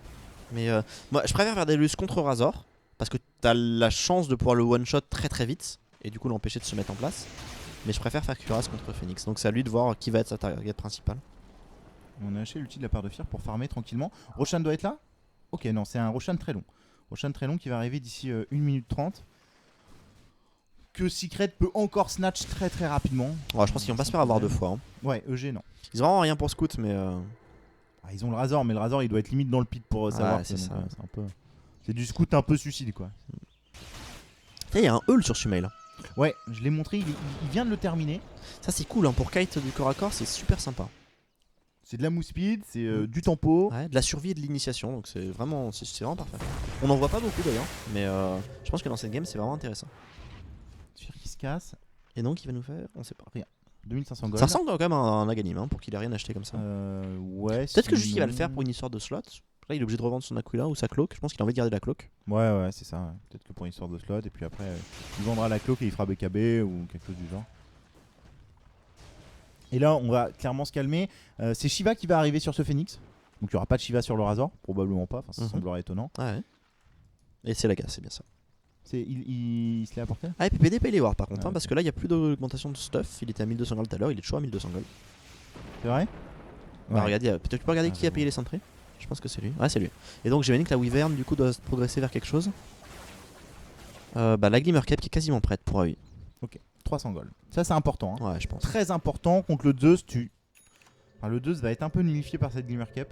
Mais moi, je préfère faire des Delus contre Razor. Parce que t'as la chance de pouvoir le one-shot très très vite. Et du coup l'empêcher de se mettre en place. Mais je préfère faire Cuirasse contre Phoenix. Donc c'est à lui de voir qui va être sa target principale. On a acheté l'ulti de la part de Fear pour farmer tranquillement. Roshan doit être là? Ok, non, c'est un Roshan très long. Roshan très long qui va arriver d'ici 1 minute 30. Que Secret peut encore snatch très très rapidement. Ouais, je pense qu'ils vont pas se faire avoir 2 fois. Hein. Ouais, EG non. Ils ont vraiment rien pour Scout, mais. Ils ont le Razor, mais le Razor il doit être limite dans le pit pour savoir. Ouais, c'est ça. C'est un peu. C'est du Scout un peu suicide quoi. Il y a un Hull sur Sumail. Ouais, je l'ai montré, il vient de le terminer. Ça c'est cool, hein. Pour Kite du corps à corps, c'est super sympa. C'est de la move speed, c'est du tempo. Ouais, de la survie et de l'initiation, donc c'est vraiment parfait. On en voit pas beaucoup d'ailleurs, mais je pense que dans cette game c'est vraiment intéressant. Sphere qui se casse. Et donc il va nous faire, on sait pas. 2500 gold. Ça ressemble quand même à un Aganim hein, pour qu'il ait rien acheté comme ça. Ouais. Peut-être que juste il va le faire pour une histoire de slot. Là il est obligé de revendre son Aquila ou sa cloak. Je pense qu'il a envie de garder la cloak. Ouais, c'est ça. Ouais. Peut-être que pour une histoire de slot, et puis après il vendra la cloak et il fera BKB ou quelque chose du genre. Et là on va clairement se calmer. C'est Shiva qui va arriver sur ce Phoenix. Donc il n'y aura pas de Shiva sur le Razor. Probablement pas, enfin ça semblerait étonnant. Ouais. Et c'est la gare, c'est bien ça. Il se l'est apporté. Ah et PPD paye les war par contre, Ah, hein, parce que là il n'y a plus d'augmentation de stuff. Il était à 1200 gold tout à l'heure, il est toujours à 1200 gold. C'est vrai? Bah, regardez, peut-être que tu peux regarder qui a payé les centrés. Je pense que c'est lui. Ouais, c'est lui. Et donc j'imagine que la Wyvern du coup doit progresser vers quelque chose. Bah la Glimmer Cap qui est quasiment prête pour AOI. Ok, 300 gold. Ça c'est important. Hein. Ouais, je pense. Très important contre le Zeus. Le Zeus va être un peu nullifié par cette Glimmer Cap.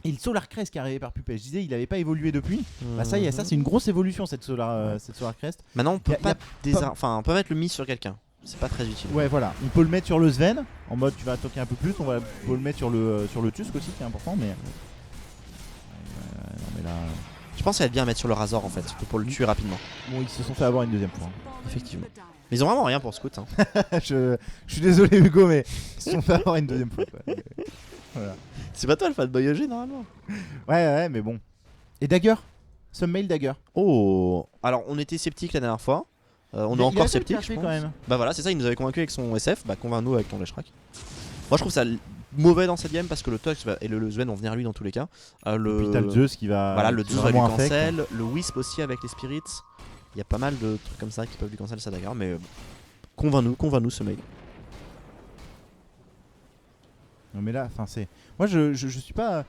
Et le Solar Crest qui est arrivé par Pupel, je disais il avait pas évolué depuis. Bah ça y est, ça c'est une grosse évolution cette Solar Crest. Maintenant on peut on peut mettre le mise sur quelqu'un. C'est pas très utile. Ouais voilà, on peut le mettre sur le Sven en mode tu vas toquer un peu plus, on peut le mettre sur le Tusk aussi qui est important mais. Non mais là. Je pense qu'elle va être bien à mettre sur le Razor en fait, pour le tuer rapidement. Bon ils se sont fait avoir une deuxième fois. Effectivement. Mais ils ont vraiment rien pour Scout. Hein. je suis désolé Hugo mais ils se sont fait avoir une deuxième fois. Quoi. Voilà. C'est pas toi le fanboy EG normalement. Ouais mais bon. Et Dagger Submail Dagger. Oh. Alors on était sceptique la dernière fois. On est encore sceptique je pense. Quand même. Bah voilà c'est ça, il nous avait convaincu avec son SF. Bah convainc-nous avec ton Leshrac. Moi je trouve ça mauvais dans cette game parce que le Tux et le Sven vont venir lui dans tous les cas. Et puis t'as le Zeus qui va. Voilà, le qui Zeus va lui vraiment affect. cancel, le Wisp aussi avec les Spirits. Il y a pas mal de trucs comme ça qui peuvent lui cancel ça d'ailleurs, mais convainc-nous ce mail. Non mais là, enfin c'est. Moi je suis pas.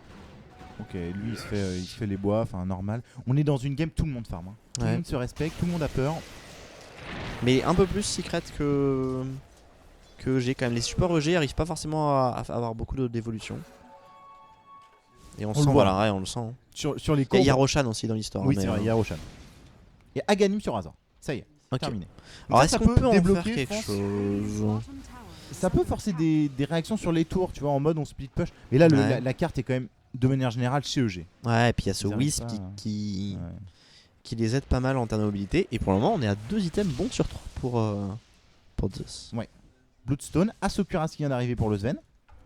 Ok, lui il se fait les bois, enfin normal. On est dans une game, tout le monde farm. Hein. Tout le Ouais. monde se respecte, tout le monde a peur. Mais un peu plus secret que j'ai quand même. Les supports EG arrivent pas forcément à avoir beaucoup d'évolution. Et on le sent, voit. voilà, ouais, on le sent. Hein. Sur les Il courbes. y a Roshan aussi dans l'histoire. Oui, mais, c'est vrai, il y a Roshan. Et Aganim sur Razor. Ça y est, Ok. terminé. Alors Ça, est-ce ça qu'on peut en débloquer, faire je quelque pense. chose? Ça peut forcer des réactions sur les tours, tu vois, en mode on split push. Mais là, Ouais. la carte est quand même, de manière générale, chez EG. Ouais, et puis il y a ce Ils arrivent Wisp pas, qui Ouais. les aide pas mal en termes de mobilité. Et pour le moment, on est à 2 items bons sur 3 pour Zeus. Bloodstone, Asokuras qui vient d'arriver pour le Sven.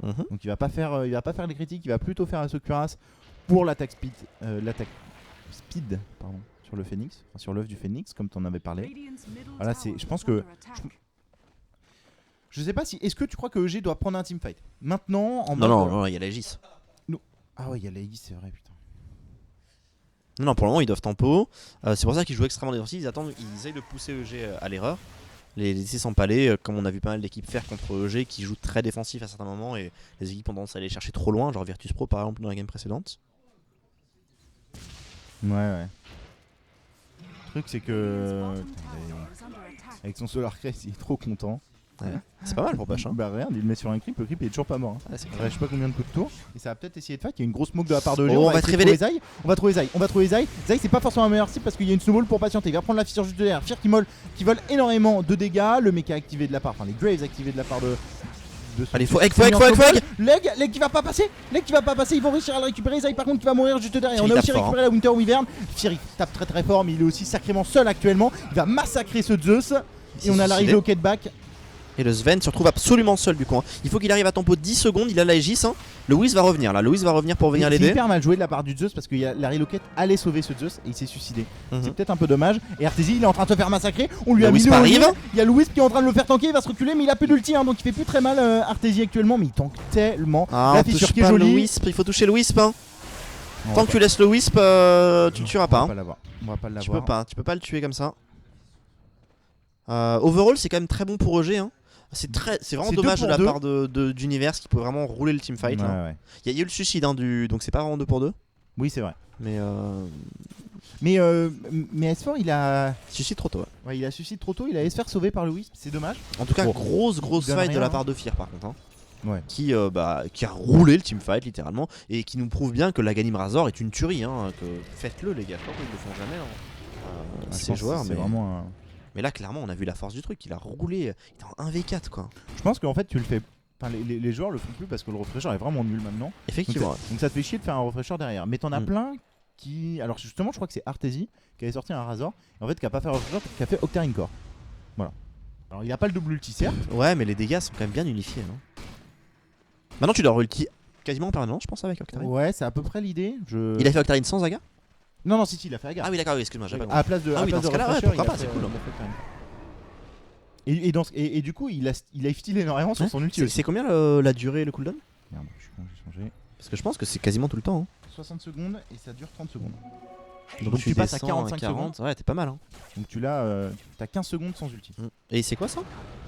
Mhm. Donc il va pas faire les critiques, il va plutôt faire Asokuras pour l'attaque speed, pardon, sur le Phoenix, enfin, sur l'œuf du Phoenix, comme tu en avais parlé. Voilà, je pense que Je sais pas si. Est-ce que tu crois que EG doit prendre un teamfight maintenant en Non, mode. non, il y a l'Aegis. Ah ouais, il y a l'Aegis, c'est vrai, putain. Non, pour le moment, ils doivent tempo. C'est pour ça qu'ils jouent extrêmement défensif. Ils essayent de pousser EG à l'erreur. Les laisser s'empaler, comme on a vu pas mal d'équipes faire contre EG qui jouent très défensif à certains moments et les équipes ont tendance à aller chercher trop loin, genre Virtus Pro par exemple dans la game précédente. Ouais. Le truc, c'est que. Avec son Solar Crest, il est trop content. Ouais. C'est pas mal pour Pache. Hein. Bah, regarde, il le met sur un creep, le creep il est toujours pas mort. Hein. Ouais, c'est Il reste je sais pas combien de coups de tour. Et ça va peut-être essayer de fight. Il y a une grosse smoke de la part de Oh, EG. on va te révéler. On va trouver Zai. Zai, c'est pas forcément un meilleur cible parce qu'il y a une snowball pour patienter. Il va prendre la fissure juste derrière. Fear qui vole énormément de dégâts. Le mecha activé de la part, enfin les Graves activés de la part de son Allez, dessus. faut egg. Leg qui va pas passer. Ils vont réussir à le récupérer. Zai par contre qui va mourir juste derrière. Fury On a tape aussi fort, récupéré la Winter Wyvern. Fury tape très très fort, mais il est aussi sacrément seul actuellement. Il va massacrer ce Zeus. Et on a l'arrivée au Ketback. Et le Sven se retrouve absolument seul du coup. Hein. Il faut qu'il arrive à tempo 10 secondes, il a l'Aegis. Hein. Le Whis va revenir là, le Whis va revenir pour venir C'est l'aider. hyper mal joué de la part du Zeus parce que la Reloquette allait sauver ce Zeus et il s'est suicidé. Mhm. C'est peut-être un peu dommage. Et Arteezy il est en train de se faire massacrer. On lui Le a mis Wisp le arrive. Wisp. Il y a le Wisp qui est en train de le faire tanker. Il va se reculer, mais il a plus d'ulti donc il fait plus très mal Arteezy actuellement. Mais il tank tellement. Ah, La on fissure touche qui est pas le jolie. Wisp, il faut toucher le Wisp. Hein. On Tant va que tu laisses le Wisp, tu le tueras pas. On Hein. va pas l'avoir. On va pas Tu l'avoir. peux pas le tuer comme ça. Overall, c'est quand même très bon pour EG. Hein. C'est vraiment C'est dommage 2 de la pour part d'Univers qui peut vraiment rouler le teamfight. Ouais, Hein. ouais. Il y a eu le suicide, hein, donc c'est pas vraiment 2 pour 2. Oui, c'est vrai. Mais Mais S4 il a. suicide trop tôt. Ouais. Ouais, il a suicide trop tôt. Il allait se faire sauver par le Wisp. C'est dommage. En tout cas, Bon. grosse Il donne fight de rien, la hein. part de Fear par contre. Hein. Ouais. Qui a roulé le teamfight littéralement et qui nous prouve bien que l'Aganim Razor est une tuerie. Hein, que faites-le les gars, je crois qu'ils le font jamais. Hein. Je Ces pense que joueurs, c'est mais... vraiment. mais là clairement on a vu la force du truc. Il a roulé, il était en 1v4 quoi. Je pense qu'en fait tu le fais. Enfin, les joueurs le font plus parce que le refresher est vraiment nul maintenant. Effectivement. Donc ça te fait chier de faire un refresher derrière. Mais t'en as plein qui. Alors justement, je crois que c'est Arteezy qui avait sorti un Razor. Et en fait, qui a pas fait un refresher, qui a fait Octarine Core. Voilà. Alors il a pas le double ulti, certes. Ouais, mais les dégâts sont quand même bien unifiés. Non maintenant, tu dois ulti quasiment en permanence, je pense, avec Octarine. Ouais, c'est à peu près l'idée. Il a fait Octarine sans Zaga. Non, si, il a fait Agar. Ah oui, d'accord, oui, excuse-moi, j'avais À la place de, Ah à oui, place dans de ce cas-là, ouais, refresher, pourquoi il a pas, fait, c'est cool. il a fait Octarine. Et du coup, il a iftil énormément sur son ulti. C'est combien la durée et le cooldown? Merde, je suis con, j'ai changé. Parce que je pense que c'est quasiment tout le temps. Hein. 60 secondes et ça dure 30 secondes. Donc tu passes à descends 45 40. Ouais, t'es pas mal. Hein. Donc t'as 15 secondes sans ulti. Et c'est quoi ça?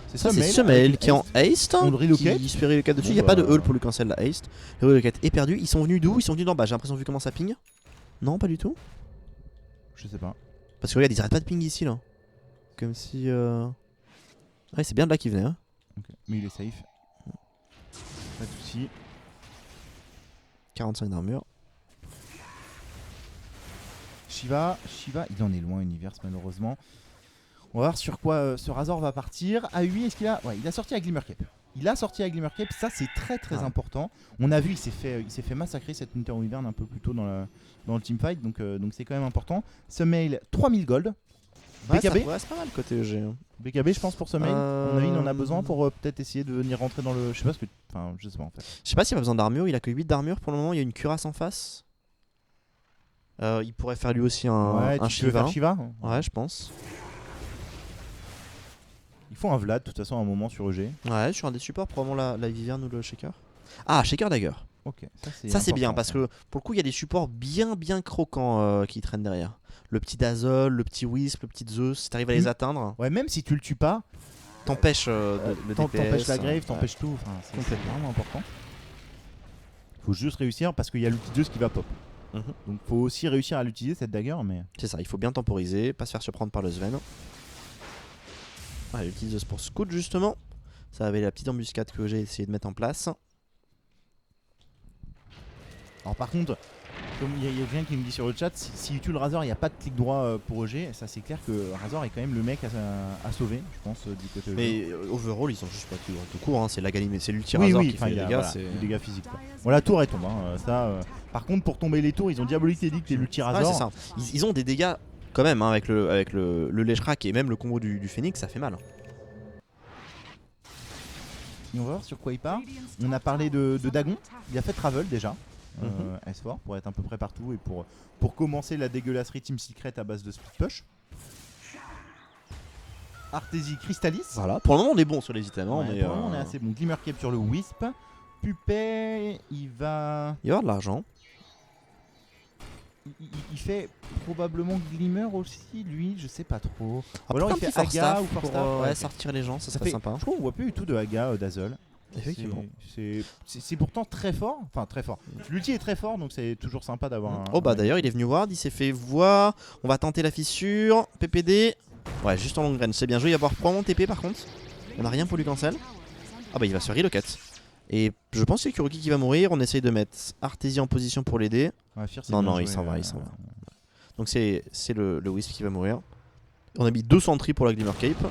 C'est Ça, c'est Summel Summel avec qui est en haste. On le relocate. Qui se fait relocate dessus. Bon, Il n'y a pas de bah. hull pour lui cancel la haste. Le relocate est perdu. Ils sont venus d'où? Ils sont venus d'en bas. J'ai l'impression vu comment ça ping. Non, pas du tout. Je sais pas. Parce que regarde, ils arrêtent pas de ping ici là. Comme si. Ouais, c'est bien de là qu'ils venaient. Hein. Ok. Mais il est safe. Pas de soucis. 45 d'armure. Shiva, il en est loin, Universe, malheureusement. On va voir sur quoi ce Razor va partir. À 8, est-ce qu'il a. Ouais, il a sorti à Glimmer Cape. Ça c'est très important. On a vu, il s'est fait massacrer cette Winter Wyvern un peu plus tôt dans le teamfight, donc c'est quand même important. Ce mail, 3000 gold. Ouais, BKB, ouais, c'est pas mal côté EG. Hein. BKB, je pense pour ce mail. À mon avis, il en a besoin pour peut-être essayer de venir rentrer dans le. Je sais pas ce que. Enfin, je sais pas en fait. Je sais pas s'il a besoin d'armure. Il a que 8 d'armure pour le moment. Il y a une cuirasse en face. Il pourrait faire lui aussi un Tu veux Shiva. faire Shiva. Ouais, je pense. Il faut un Vlad, de toute façon, à un moment sur EG. Ouais, sur un des supports, probablement la Viverne ou le Shaker. Ah, Shaker Dagger. Ok, Ça c'est bien important, parce ça. que pour le coup il y a des supports bien croquants qui traînent derrière. Le petit Dazzle, le petit Wisp, le petit Zeus, si t'arrives à les atteindre, Ouais, même si tu le tues pas, t'empêches le DPS. t'empêches la grave, ouais. t'empêches tout. Enfin, c'est Complètement. vraiment important. Faut juste réussir parce qu'il y a l'outil Zeus qui va pop. Mhm. Donc faut aussi réussir à l'utiliser cette dagger, mais C'est ça, il faut bien temporiser, pas se faire surprendre par le Sven. Ah, j'utilise Zeus pour Scout justement. Ça avait la petite embuscade que j'ai essayé de mettre en place. alors par contre, comme il y a quelqu'un qui me dit sur le chat, si tu le Razor, il n'y a pas de clic droit pour EG, ça c'est clair que Razor est quand même le mec à sauver, je pense, du côté EG. Mais overall, ils ont juste pas tout court, hein. C'est la galine, c'est l'ulti oui, Razor oui, qui enfin, fait il y les a dégâts. voilà, les dégâts physiques. Quoi. Bon, la tour elle tombe, hein, par contre, pour tomber les tours, ils ont Diabolique Edict et l'ulti Ouais, Razor. c'est ça. Ils ont des dégâts quand même hein, avec le Leshrac et même le combo du Phoenix, ça fait mal. Et on va voir sur quoi il part. On a parlé de Dagon, il a fait Travel déjà. S4 pour être à peu près partout et pour commencer la dégueulasserie Team Secret à base de Split Push. Artesie Crystalis. Voilà, pour le moment on est bon sur les items. Ouais, mais pour le moment, on est assez bon. Glimmer Cape sur le Wisp. Pupet, il va. il va y avoir de l'argent. Il fait probablement Glimmer aussi, lui, je sais pas trop. Ou alors il fait Aga ou pour Forstaff. ouais, sortir les gens, ça serait sympa. Je trouve qu'on voit plus du tout de Aga Dazzle. Effectivement. C'est pourtant très fort. Enfin, très fort. L'ulti est très fort, donc c'est toujours sympa d'avoir un. Oh bah d'ailleurs il est venu ward, il s'est fait voir. On va tenter la fissure. PPD. Ouais, juste en long range, c'est bien joué. Il va y avoir probablement TP par contre. On a rien pour lui cancel. Ah bah il va se faire relocket. Et je pense que c'est Kuroki qui va mourir. On essaye de mettre Artesie en position pour l'aider. Ouais, Fierce, c'est Non, bien non, joué, il s'en va, il s'en va. Donc c'est le Wisp qui va mourir. On a mis 2 sentries pour la Glimmer Cape.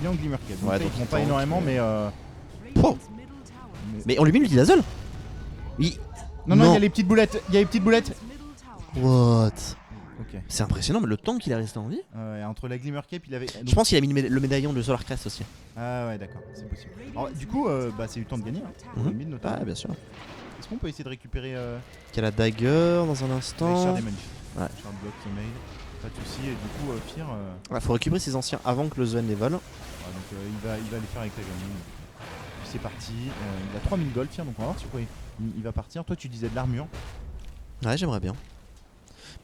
Il est en Glimmer Cape. Donc Ouais, ça, donc ils font il pas tank, énormément, mais. Wow. Mais on lui met l'ulti Dazzle. Il... Non, il y a les petites boulettes. Il y a les petites boulettes. What? Ok. C'est impressionnant, mais le temps qu'il a resté en vie. Entre la Glimmer Cape, il avait. Donc... Je pense qu'il a mis le médaillon de Solar Crest aussi. Ah ouais, d'accord, c'est possible. Alors, du coup, c'est eu le temps de gagner. Hein, pour le mid, notamment. Ah, bien sûr. Est-ce qu'on peut essayer de récupérer Il y a la dagger dans un instant. Char des manifs. Ouais. Char block sommeil. Pas de soucis. Et du coup, Fear. Il faut récupérer ses anciens avant que le Sven les vole. Donc il va les faire avec la gamine. Puis c'est parti. Il a 3000 gold, Fear, donc on va voir sur quoi il va partir. Toi, tu disais de l'armure. Ouais, j'aimerais bien.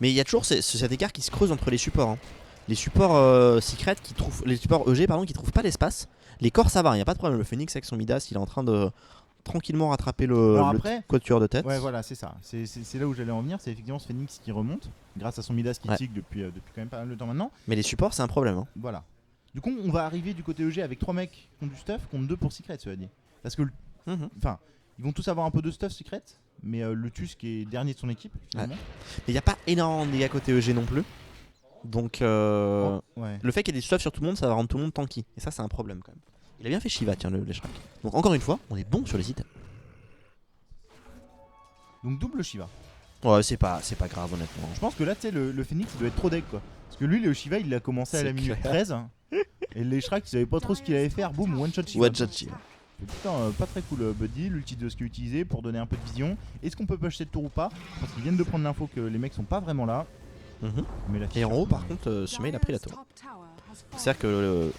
Mais il y a toujours cet écart qui se creuse entre les supports. Hein. Les supports secret qui trouvent, les supports EG pardon, qui trouvent pas l'espace. Les corps ça va, il y a pas de problème. Le Phoenix avec son Midas, il est en train de tranquillement rattraper le quatuor de tête. Ouais, voilà, c'est ça. C'est là où j'allais en venir. C'est effectivement ce Phoenix qui remonte grâce à son Midas qui tic depuis quand même pas mal de temps maintenant. Mais les supports, c'est un problème. Hein. Voilà. Du coup, on va arriver du côté EG avec 3 mecs qui ont du stuff contre 2 pour Secret, cela dit. Parce que, enfin, ils vont tous avoir un peu de stuff Secret, mais le Tusk est dernier de son équipe. Finalement. Ouais. Mais il n'y a pas énormément de dégâts côté EG non plus. Donc, le fait qu'il y ait des stuff sur tout le monde, ça va rendre tout le monde tanky. Et ça, c'est un problème quand même. Il a bien fait Shiva, tiens, le Leshrac. Donc, encore une fois, on est bon sur les items. Donc, double Shiva. Ouais, c'est pas grave, honnêtement. Je pense que là, tu sais, le Phoenix, il doit être trop deck quoi. Parce que lui, le Shiva, il a commencé à la minute 13. Et le Leshrac, il savait pas trop ce qu'il allait faire. Boum, one shot Shiva. One shot Shiva. Putain, pas très cool, Buddy. L'ulti de ce qu'il a utilisé pour donner un peu de vision. Est-ce qu'on peut push cette tour ou pas? Parce qu'ils viennent de prendre l'info que les mecs sont pas vraiment là. Mais et en haut, par contre, Sumei il a pris la tour. C'est-à-dire que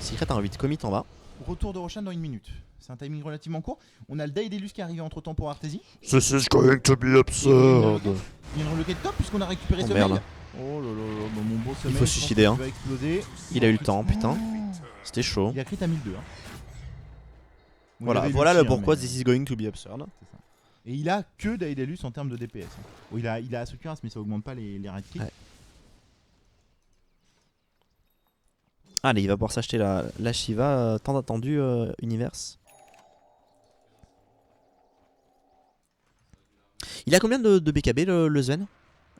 Secret a envie de commit en bas. Retour de Roshan dans 1 minute. C'est un timing relativement court. On a le Daedalus qui arrive entre temps pour Artesie. This is going to be absurd. Il y a une reloquette top puisqu'on a récupéré ce merde. Oh là là, dans mon beau sommeil. Il faut se suicider. Hein. Va exploser. Il a eu le temps, putain. C'était chaud. Il a crit à 1002. Hein. Voilà le pourquoi this is going to be absurd. Et il a que Daedalus en termes de DPS. Hein. Oh, il a Asukuras mais ça augmente pas les red kills. Ouais. Allez, il va pouvoir s'acheter la Shiva tant attendue Universe. Il a combien de BKB le Sven?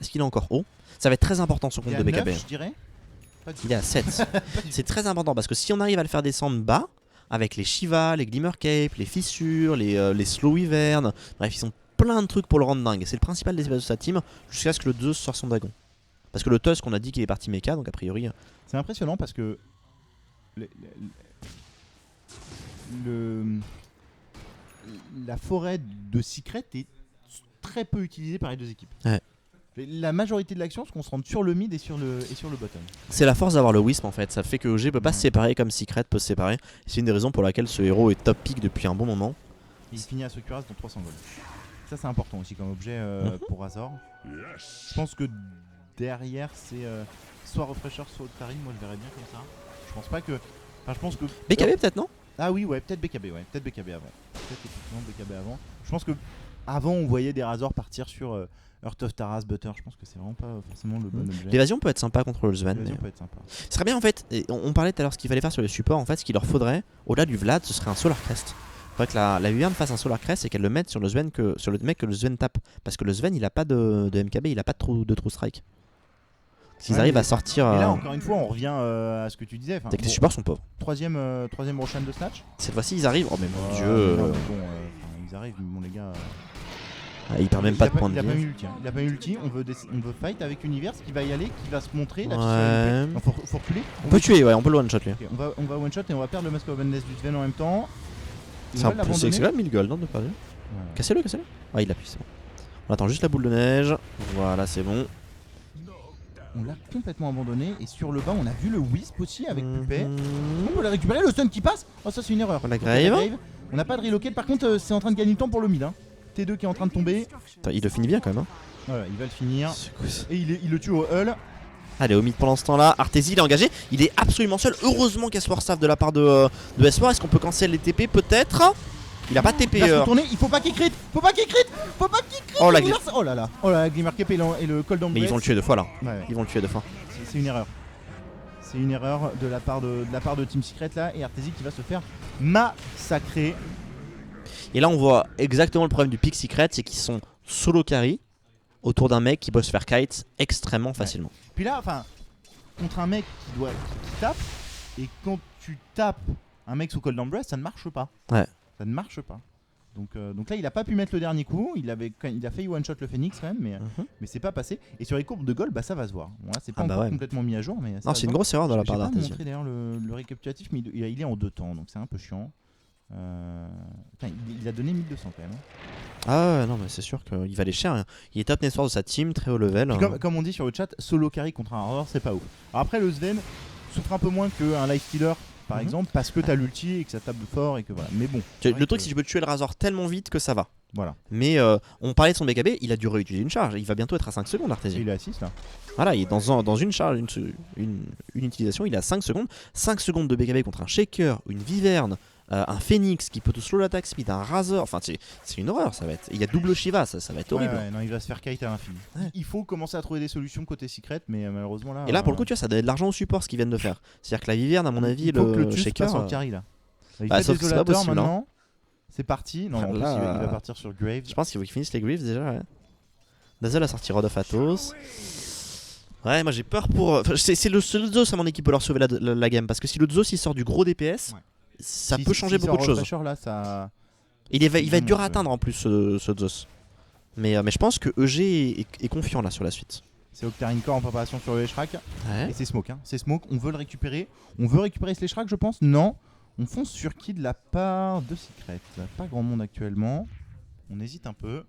Est-ce qu'il est encore haut? Ça va être très important son compte de BKB. 9, je dirais. Il est à 7. C'est très important parce que si on arrive à le faire descendre bas, avec les Shiva, les Glimmer Cape, les fissures, les Slow Wyvern, bref, ils ont plein de trucs pour le rendre dingue. C'est le principal des espaces de sa team jusqu'à ce que le Zeus sorte son dragon. Parce que le Tusk, on a dit qu'il est parti mecha, donc a priori. C'est impressionnant parce que la forêt de Secret est très peu utilisée par les deux équipes. Ouais. La majorité de l'action, c'est qu'on se rende sur le mid et sur le bottom. C'est la force d'avoir le Wisp en fait, ça fait que OG peut pas se séparer comme Secret peut se séparer. C'est une des raisons pour laquelle ce héros est top pick depuis un bon moment. Il finit à Sokuras dans 300 gold. Ça c'est important aussi comme objet pour Razor. Je pense que derrière c'est soit Refresher soit Octarine, moi je verrais bien comme ça. Je pense pas que... Enfin je pense que... BKB peut-être non? Ah oui ouais, peut-être BKB, ouais, peut-être BKB avant. Peut-être effectivement BKB avant. Je pense que avant on voyait des Razors partir sur Heart of Taras, Butter, je pense que c'est vraiment pas forcément le bon objet. L'évasion peut être sympa contre le Sven. L'évasion peut être sympa. Ce serait bien en fait, et on parlait tout à l'heure ce qu'il fallait faire sur les supports, en fait ce qu'il leur faudrait, au-delà du Vlad, ce serait un Solar Crest. Il faudrait que la Wyvern fasse un Solar Crest et qu'elle le mette sur le Sven sur le mec que le Sven tape. Parce que le Sven il a pas de MKB, il a pas de true strike. S'ils arrivent à sortir... Et là encore une fois on revient à ce que tu disais. C'est que les supports sont pauvres. Troisième Roshan de Snatch. Cette fois-ci ils arrivent, oh mais mon dieu. Non, mais bon, ils arrivent, bon les gars... Il perd même pas de points de vie. Il a pas eu l'ulti, on veut fight avec Universe qui va y aller, qui va se montrer. Ouais. Faut reculer. On peut tuer, ouais, on peut le one shot lui. Okay, on va one shot et on va perdre le Mask of Madness du Sven en même temps. C'est quand même 1000 gold, non, de pas vu. Cassez-le. Ah, il appuie, c'est bon. On attend juste la boule de neige. Voilà, c'est bon. On l'a complètement abandonné et sur le bas on a vu le Wisp aussi avec Pupet. On peut la récupérer, le stun qui passe. Oh ça c'est une erreur. La grave. On n'a pas de relocate, par contre c'est en train de gagner le temps pour le mid. T2 qui est en train de tomber. Attends, il le finit bien quand même. Hein. Voilà, il va le finir. Et il le tue au hull. Allez, au mid pendant ce temps-là, Arteezy il est engagé. Il est absolument seul. Heureusement qu'il y a Sword Staff de la part de S4. Est-ce qu'on peut cancel les TP peut-être? Il a pas de TP. Il va se retourner, il faut pas qu'il crit. Oh la oh là là, Glimmer Cape et le Cold Embrace. Mais ils vont le tuer deux fois là. Ouais. Ils vont le tuer deux fois. C'est une erreur. C'est une erreur de la part de Team Secret là. Et Arteezy qui va se faire massacrer. Et là on voit exactement le problème du pick Secret, c'est qu'ils sont solo carry autour d'un mec qui peut se faire kite extrêmement facilement. Puis là, enfin, contre un mec qui tape, et quand tu tapes un mec sous Cold Embrace, ça ne marche pas. Ouais. Ça ne marche pas. Donc là, il a pas pu mettre le dernier coup. Il a failli one shot le Phoenix quand même, mais c'est pas passé. Et sur les courbes de gold, bah ça va se voir. Bon, là, c'est pas encore complètement mis à jour, mais non, c'est une grosse erreur de la part d'Arteezy. Je vais pas montrer d'ailleurs le récapitulatif, mais il est en 2 temps, donc c'est un peu chiant. Il a donné 1200 quand même. Ah ouais, non mais c'est sûr qu'il valait cher. Hein. Il est top network de sa team, très haut level. Comme on dit sur le chat, solo carry contre un horror, c'est pas ouf. Alors après, le Sven souffre un peu moins qu'un life killer par exemple, parce que t'as l'ulti et que ça tape fort et que voilà. Mais bon. Le truc, c'est que tu peux tuer le Razor tellement vite que ça va. Voilà. Mais on parlait de son BKB, il a dû réutiliser une charge. Il va bientôt être à 5 secondes, Arteezy. Il est à 6 là. Voilà, il est dans une charge, une utilisation, il est à 5 secondes. 5 secondes de BKB contre un Shaker, une Wyvern, un Phoenix qui peut te slow l'attaque speed, un Razor. Enfin, c'est une horreur, ça va être. Il y a double Shiva, ça va être horrible. Ouais, non, il va se faire kite à l'infini. Ouais. Il faut commencer à trouver des solutions côté Secret, mais malheureusement là. Et là, pour le coup, tu vois, ça donne de l'argent au support ce qu'ils viennent de faire. C'est-à-dire que la Wyvern, à mon avis, il faut que le Shaker. Sur le carry là. Il bah, fait sauf que c'est pas possible. Maintenant. C'est parti. Non, en plus, là, il va partir sur Graves. Je pense qu'il faut qu'ils finissent les Graves déjà. Ouais. Dazzle a sorti Rod of Athos. Ouais, moi j'ai peur pour. C'est le seul Zeus à mon équipe peut leur sauver la game. Parce que si le Zeus il sort du gros DPS, ça peut changer beaucoup de choses. Là, ça... Il va être dur à atteindre en plus ce Zeus. Mais je pense que EG est confiant là sur la suite. C'est Octarine Core en préparation sur le Shrek. Ouais. Et c'est Smoke. C'est Smoke, on veut le récupérer. On veut récupérer ce Shrek, je pense. Non. On fonce sur qui de la part de Secret? Pas grand monde actuellement. On hésite un peu.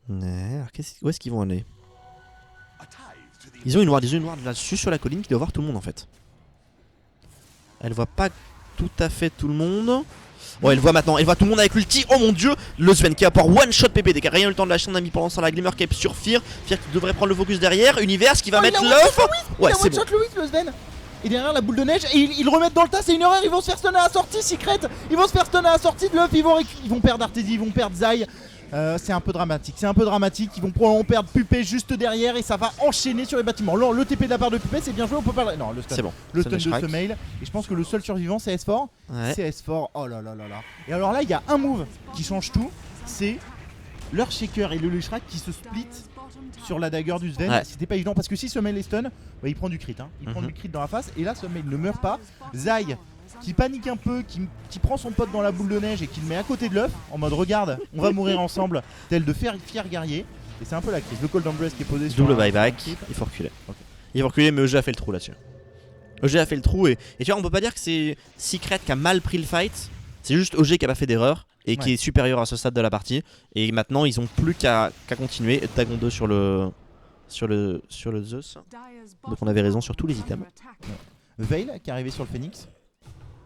Ouais, alors où est-ce qu'ils vont aller? Ils ont une ward là-dessus sur la colline qui doit voir tout le monde en fait. Elle voit pas tout à fait tout le monde. Oh, elle voit maintenant, elle voit tout le monde avec l'ulti. Oh mon dieu, le Sven qui apporte one shot PPD qui a rien eu le temps de lâcher. On a mis pendant ça la Glimmer Cape sur Fear. Fear qui devrait prendre le focus derrière. Universe qui va mettre l'off. Ouais, c'est bon. Le Sven. Et derrière la boule de neige, et ils remettent dans le tas, c'est une erreur, ils vont se faire stunner à la sortie, Secret. Ils vont se faire stunner à la sortie de l'œuf, ils vont perdre Arteezy, ils vont perdre Zai. C'est un peu dramatique, ils vont probablement perdre Pupé juste derrière et ça va enchaîner sur les bâtiments. Non, le TP de la part de Pupé, c'est bien joué, on peut pas... Non, le stun, c'est bon. Le stun de Semail. Et je pense que le seul survivant c'est S4. Ouais. C'est S4, oh là là là là. Et alors là, il y a un move qui change tout, c'est leur Shaker et le Lushrak qui se split sur la dagger du Sven. Ouais. C'était pas évident parce que si Semail est stun, bah, il prend du crit. Hein. Il prend du crit dans la face et là Semail ne meurt pas. Zai qui panique un peu, qui prend son pote dans la boule de neige et qui le met à côté de l'œuf en mode regarde, on va mourir ensemble, tel de fier guerrier. Et c'est un peu la crise. Le Cold Embrace qui est posé sur double buyback, il faut reculer. Okay. Il faut reculer, mais EG a fait le trou là-dessus. EG a fait le trou et tu vois, on peut pas dire que c'est Secret qui a mal pris le fight. C'est juste OG qui a pas fait d'erreur et qui Ouais. est supérieur à ce stade de la partie. Et maintenant, ils ont plus qu'à continuer. Dragon 2 sur le Zeus. Donc on avait raison sur tous les items. Veil qui est arrivé sur le Phoenix.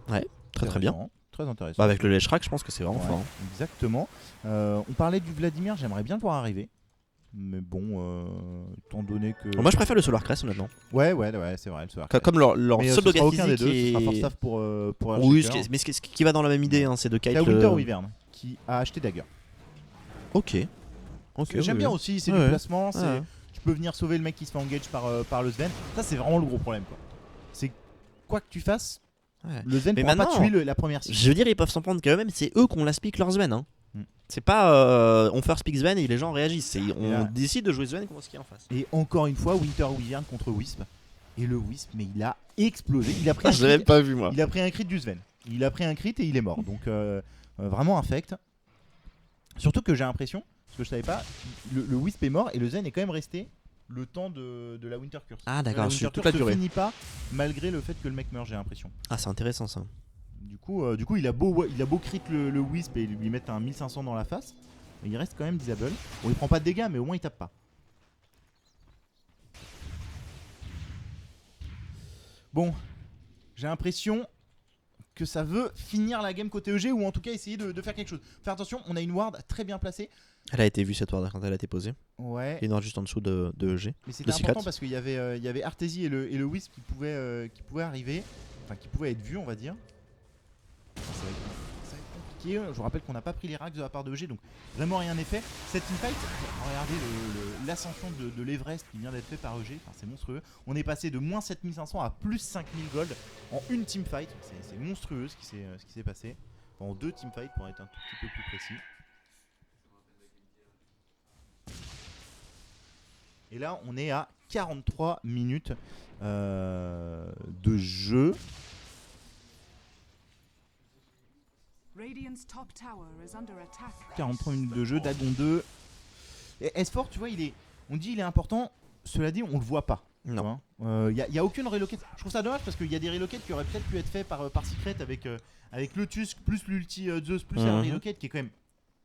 Très très bien. Intéressant, Très intéressant. Bah, avec le Leshrac, je pense que c'est vraiment Ouais, fort. Hein. Exactement. On parlait du Vladimir, j'aimerais bien le voir arriver. Mais bon, étant donné que. Moi, je préfère le Solar Crest, honnêtement. Ouais, c'est vrai. Le Solar Crest. Comme leur Mais seul ce sera aucun des physique deux. Ce est... sera Force Staff pour Oui, Earthshaker. mais ce qui va dans la même idée, hein, c'est de C'est kite. à Winter Wyvern qui a acheté Dagger. Ok. J'aime bien aussi, c'est du Ouais. placement. c'est- Ouais. Tu peux venir sauver le mec qui se fait engage par le Sven. Ça, c'est vraiment le gros problème. Quoi. C'est quoi que tu fasses, Ouais. le Sven Mais pourra pas maintenant, tuer la première cible. Je veux dire, ils peuvent s'en prendre quand même, c'est eux qu'on la speak leur Sven. Hein. Mm. C'est pas on first speak Sven et les gens réagissent. On là- décide de jouer Sven contre ce qu'il y a en face. Et encore une fois, Winter Wyvern contre Wisp. Et le Wisp, mais il a explosé. Il a pris un Je l'avais crit. pas vu moi. Il a pris un crit du Sven. Il a pris un crit et il est mort. Donc vraiment infect. Surtout que j'ai l'impression, parce que je savais pas, le Wisp est mort et le Zen est quand même resté le temps de la Winter Curse. Ah d'accord, La sur Winter toute Curse la se durée. finit pas malgré le fait que le mec meurt, j'ai l'impression. Ah c'est intéressant ça. Du coup il a beau crit le Wisp et lui mettre un 1500 dans la face, mais il reste quand même disable. Bon, il prend pas de dégâts, mais au moins il tape pas. Bon, j'ai l'impression que ça veut finir la game côté EG ou en tout cas essayer de faire quelque chose. Faire attention, on a une ward très bien placée. Elle a été vue cette ward quand elle a été posée. Ouais, Il y en a juste en dessous de EG. mais c'était de important Secret. parce qu'il y avait Artesie et le Wisp qui pouvaient arriver, enfin qui pouvaient être vus, on va dire. Enfin, ça va être compliqué. Je vous rappelle qu'on n'a pas pris les racks de la part de EG, donc vraiment rien n'est fait. Cette teamfight, regardez l'ascension de l'Everest qui vient d'être fait par EG, enfin, c'est monstrueux. On est passé de moins 7500 à plus 5000 gold en une teamfight. C'est monstrueux ce qui s'est passé. Enfin, en deux teamfights pour être un tout petit peu plus précis. Et là, on est à 43 minutes de jeu. 43 minutes de jeu, Dagon 2. Et S4, tu vois, on dit il est important. Cela dit, on le voit pas. Non. Il y a aucune relocate. Je trouve ça dommage parce qu'il y a des relocates qui auraient peut-être pu être faits par Secret avec le Tusk plus l'ulti Zeus plus un relocate qui est quand même.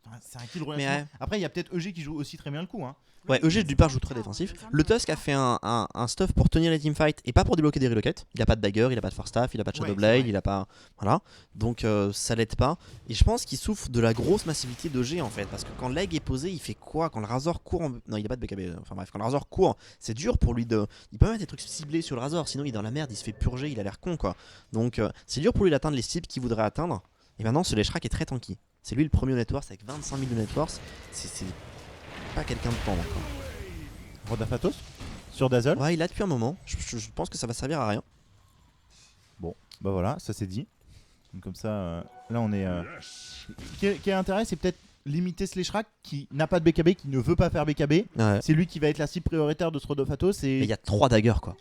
Enfin, c'est un kill relativement. ouais. Après, il y a peut-être EG qui joue aussi très bien le coup. Hein. Ouais, EG du part joue très défensif. Le Tusk a fait un stuff pour tenir les teamfights et pas pour débloquer des relocates. Il a pas de dagger, il a pas de force staff, il a pas de Ouais, shadow c'est blade, vrai. il a pas. Voilà. Donc ça l'aide pas. Et je pense qu'il souffre de la grosse massivité d'EG en fait. Parce que quand Leg est posé, il fait quoi? Quand le Razor court Non, il a pas de BKB. Enfin bref, quand le Razor court, c'est dur pour lui de. Il peut mettre des trucs ciblés sur le Razor, sinon il est dans la merde, il se fait purger, il a l'air con quoi. Donc c'est dur pour lui d'atteindre les cibles qu'il voudrait atteindre. Et maintenant, ce Leshrac est très tanky. C'est lui le premier au network avec 25 000 de network. C'est pas quelqu'un de tendre quoi. Rodafatos sur Dazzle. Ouais, il a depuis un moment. Je pense que ça va servir à rien. Bon, bah voilà, ça c'est dit. Donc comme ça, là on est. Quel intérêt, c'est peut-être limiter Slashrack qui n'a pas de BKB, qui ne veut pas faire BKB. Ouais. C'est lui qui va être la cible prioritaire de ce Rodafatos. Mais il y a 3 daggers quoi.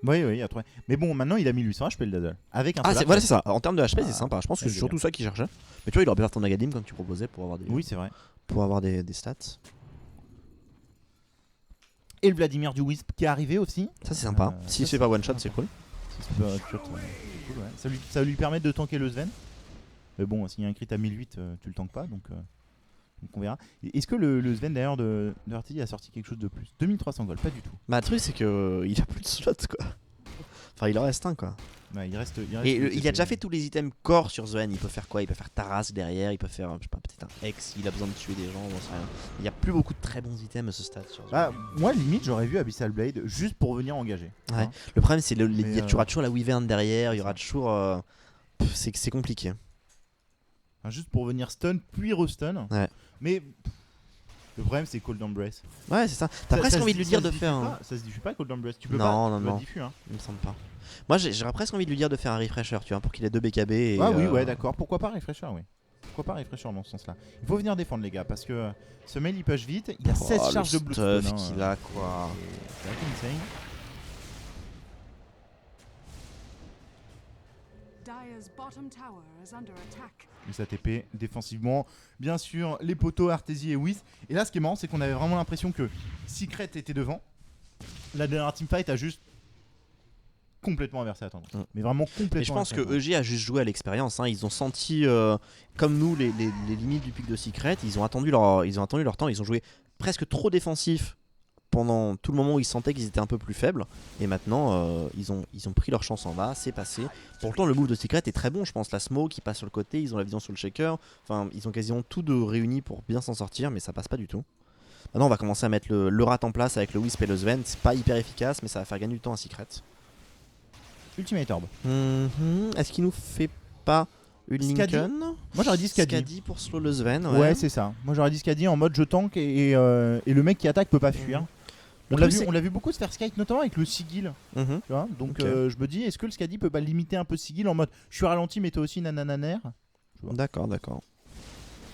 Oui, il y a 3. Mais bon, maintenant il a 1800 HP le Dazzle. Avec un Ah, Solar voilà, Crest. c'est ça. En termes de HP, Ah, c'est sympa. Je pense que il c'est est surtout ça qu'il cherchait. Mais tu vois, il aurait pu faire ton Agadim comme tu proposais pour avoir des, Oui, c'est vrai. des stats. Et le Vladimir du Wisp qui est arrivé aussi. Ça, c'est sympa. Si ça, c'est pas one shot, c'est cool. Si c'est pas headshot, c'est cool, ouais. Ça va lui permettre de tanker le Sven. Mais bon, s'il y a un crit à 1008, tu le tankes pas, donc on verra. Est-ce que le Sven d'ailleurs de RTI a sorti quelque chose de plus? 2300 gold, pas du tout. Bah, le truc, c'est que il a plus de slots quoi. Enfin, il en reste un quoi. Ouais, il reste Et il a déjà fait tous les items core sur Sven. Il peut faire quoi? Il peut faire Taras derrière. Il peut faire, je sais pas, peut-être un X. Il a besoin de tuer des gens, j'en sais rien. Il y a plus beaucoup de très bons items à ce stade sur Sven. Bah, moi limite j'aurais vu Abyssal Blade juste pour venir engager. Ouais. Hein. Le problème, c'est il Mais, y aura toujours la Wyvern derrière. Il y aura toujours. C'est compliqué. Enfin, juste pour venir stun puis restun. Ouais. Mais le problème c'est Cold Embrace. Ouais, c'est ça. T'as presque envie de lui dire de faire. un... Ça se diffuse pas Cold Embrace. Tu peux Non, pas. non, tu dois non. diffus, hein. Il me semble pas. Moi, j'aurais presque envie de lui dire de faire un refresher, tu vois, pour qu'il ait 2 BKB. Et, Ah oui, ouais, d'accord. Pourquoi pas Refresher, oui. Pourquoi pas Refresher dans ce sens-là. Il faut venir défendre les gars parce que ce mail il push vite. Il y a 16 Oh, charges le de blue stuff stone. qu'il a quoi. C'est assez insane. Mais ça TP défensivement. Bien sûr, les poteaux Artesie et Whis. Et là, ce qui est marrant, c'est qu'on avait vraiment l'impression que Secret était devant. La dernière teamfight a juste complètement inversé à tendance. Mm. Mais vraiment complètement. Mais je pense que inversé à EG a juste joué à l'expérience. Hein. Ils ont senti, comme nous, les limites du pic de Secret. Ils ont attendu leur temps. Ils ont joué presque trop défensif pendant tout le moment où ils sentaient qu'ils étaient un peu plus faibles. Et maintenant, ils ont pris leur chance en bas. C'est passé. Pourtant, le move de Secret est très bon. Je pense la smoke qui passe sur le côté. Ils ont la vision sur le shaker. Enfin, ils ont quasiment tout de réuni pour bien s'en sortir. Mais ça passe pas du tout. Maintenant, on va commencer à mettre le rat en place avec le Wisp et le Sven. C'est pas hyper efficace, mais ça va faire gagner du temps à Secret. Ultimate Orb. Est-ce qu'il nous fait pas une Skadi. Lincoln? Moi j'aurais dit Skadi. Skadi pour slow le Sven. Ouais, c'est ça. Moi j'aurais dit Skadi en mode je tank et le mec qui attaque peut pas fuir. Le On l'a truc, vu, c'est- on l'a vu beaucoup se faire skate, notamment avec le Sigil. Mhm. Tu vois. Donc Ok. je me dis, est-ce que le Skadi peut pas limiter un peu Sigil en mode je suis ralenti, mais toi aussi nanananer. D'accord, d'accord.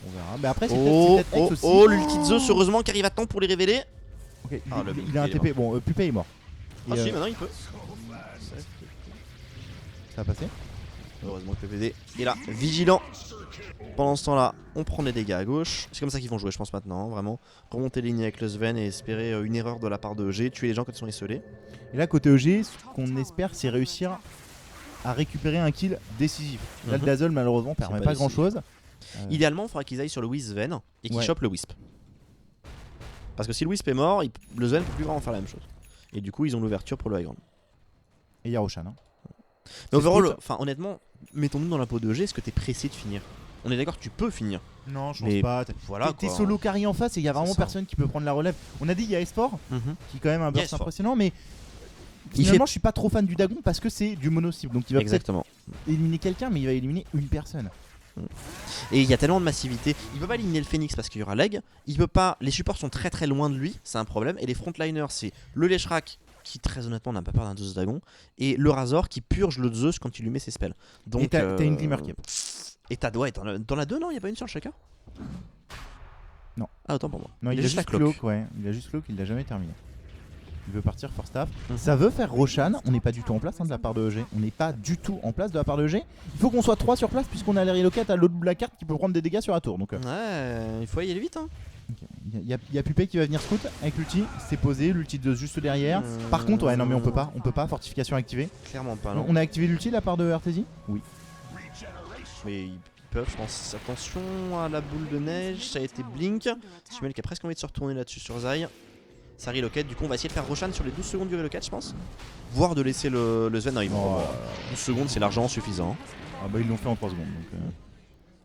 On verra. Mais après, c'est Oh, peut-être oh, X aussi. oh, l'ulti de Zeus, heureusement qu'il arrive à temps pour les révéler. Ok, il, Ah, le il Puppet, a un il est TP. Bon, Puppet est mort. Ah Et, si, maintenant il peut. ça a passé. Heureusement que PPD est là, vigilant. Pendant ce temps-là, on prend des dégâts à gauche. C'est comme ça qu'ils vont jouer, je pense, maintenant. Hein, vraiment. Remonter les lignes avec le Sven et espérer une erreur de la part de EG. Tuer les gens quand ils sont isolés. Et là, côté EG, ce qu'on espère, c'est réussir à récupérer un kill décisif. Là, le Mhm. Dazzle, malheureusement, permet pas pas décisif. grand chose. Idéalement, il faudra qu'ils aillent sur le Wisp Sven et qu'ils Ouais. chopent le Wisp. Parce que si le Wisp est mort, le Sven peut plus vraiment faire la même chose. Et du coup, ils ont l'ouverture pour le high ground. Et il y a Roshan. Hein. Mais overall, scout. enfin honnêtement, mettons-nous dans la peau de EG, est-ce que t'es pressé de finir? On est d'accord que tu peux finir. Non, je Mais pense pas. Voilà T'es quoi. solo carry en face et il y a vraiment ça. personne qui peut prendre la relève. On a dit il y a Esport Mhm. qui est quand même un burst Esport. impressionnant, mais Il finalement je suis pas trop fan du Dagon parce que c'est du mono cible. Donc il va peut-être Exactement. éliminer quelqu'un, mais il va éliminer une personne. Et il y a tellement de massivité. Il peut pas éliminer le Phoenix parce qu'il y aura leg. Il peut pas. Les supports sont très très loin de lui, c'est un problème. Et les frontliners, c'est le Leshrak qui très honnêtement n'a pas peur d'un Zeus Dagon et le Razor qui purge le Zeus quand il lui met ses spells. Donc Et t'as une Glimmer Cape. Et t'as ouais, t'en as deux non? Il y a pas une sur le shaker? Non. Ah autant pour moi. Non, il a la juste cloque. Cloak, ouais. Il a juste Cloak, il l'a jamais terminé. Il veut partir for staff. Mhm. Ça veut faire Roshan. On n'est pas du tout en place hein, de la part de EG. On n'est pas du tout en place de la part de EG. Il faut qu'on soit 3 sur place puisqu'on a les relocate à l'autre bout de la carte qui peut prendre des dégâts sur la tour. Donc Ouais, il faut y aller vite hein. il y a Puppet qui va venir scout avec l'ulti. C'est posé, l'ulti de juste derrière. Par contre, ouais, non mais on peut pas. Fortification activée. Clairement pas non. On a activé l'ulti de la part de RTZ. Oui. Mais ils peuvent, je pense. Attention à la boule de neige, ça a été blink. Simel qui a presque envie de se retourner là-dessus sur Zai. Ça relocate, du coup on va essayer de faire Roshan sur les 12 secondes du relocate je pense. Voire de laisser le Sven. Non, ils vont. Oh. 12 secondes c'est largement suffisant. Ah bah ils l'ont fait en 3 secondes.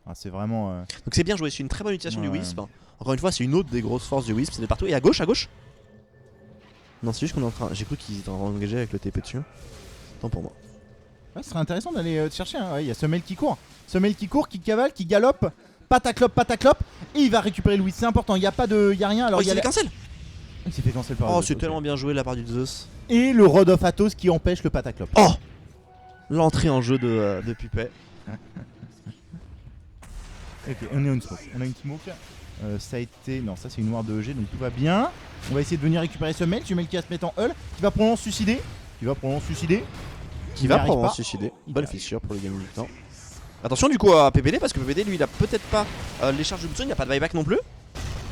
Donc c'est vraiment. Donc c'est bien joué, c'est une très bonne utilisation du Ouais. Wisp. Encore une fois, c'est une autre des grosses forces du Wisp, c'est de partout. Et à gauche, à gauche. Non, c'est juste qu'on est en train. J'ai cru qu'ils étaient en train d'engager avec le TP dessus. Tant pour moi. Ouais, ce serait intéressant d'aller chercher. Hein. Ouais, il y a Semel qui court. Semel qui court, qui cavale, qui galope. Pataclope. Et il va récupérer Louis. C'est important. Il y a pas de. Il y a rien. Alors Oh, il il y a s'est fait cancel. Il s'est fait cancel par Oh, Zeus, c'est ok. tellement bien joué de la part du Zeus. Et le Rod of Athos qui empêche le Pataclope. Oh, l'entrée en jeu de Puppet. Ok, on est une smoke. On a une smoke. Ça a été. Non, ça c'est une noire de EG donc tout va bien. On va essayer de venir récupérer Semel. Semel qui va se mettre en hull. Qui va probablement se suicider. Qui va Il n'y probablement arrive se suicider. Il Bonne y arrive. fissure pour le game du temps. Attention du coup à PPD parce que PPD lui il a peut-être pas les charges de bouton, il n'y a pas de buyback non plus.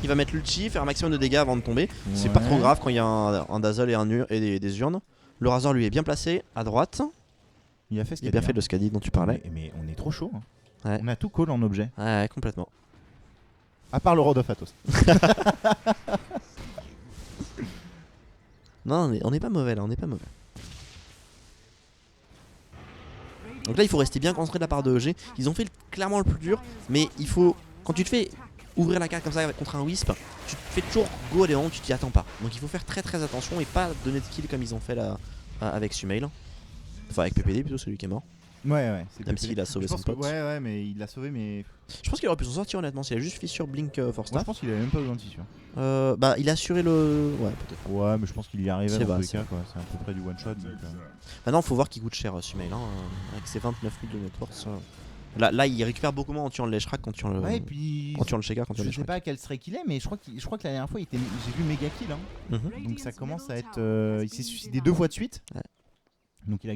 Il va mettre l'ulti, faire un maximum de dégâts avant de tomber. C'est pas trop grave quand il y a un dazzle et, des urnes. Le Razor lui est bien placé à droite. Il a fait ce Il qu'il a bien fait le Skadi dont tu parlais. Mais on est trop chaud. Hein. Ouais. On a tout call en objet. Ouais, complètement. À part le Rod of Athos. Non, on est pas mauvais là, on est pas mauvais. Donc là, il faut rester bien concentré de la part de EG. Ils ont fait clairement le plus dur, mais il faut. Quand tu te fais ouvrir la carte comme ça contre un Wisp, tu te fais toujours go Léon, tu t'y attends pas. Donc il faut faire très très attention et pas donner de kill comme ils ont fait là avec Sumail. Enfin, avec PPD plutôt, celui qui est mort. Ouais. Même s'il a sauvé son pote. Ouais, mais il l'a sauvé, mais. Je pense qu'il aurait pu s'en sortir honnêtement. S'il a juste fissure Blink for Ouais, je Staff. pense qu'il avait même pas besoin de tissure. Bah, il a assuré le. Ouais, peut-être. Ouais, mais je pense qu'il y arrivait C'est dans bas, tous les c'est cas, quoi. C'est à peu près du one shot. Donc, Maintenant, faut voir qu'il coûte cher Sumail. Avec ses 29 000 de network. Là, il récupère beaucoup moins en tuant le Leshrak qu'en tuant le. Ouais, et puis. En tuant le Shaker, quand tu Je sais pas à quel strike il est, mais je crois que la dernière fois, j'ai vu méga kill. Hein. Donc ça commence à être. Il s'est suicidé 2 fois de suite. Ouais. Donc il a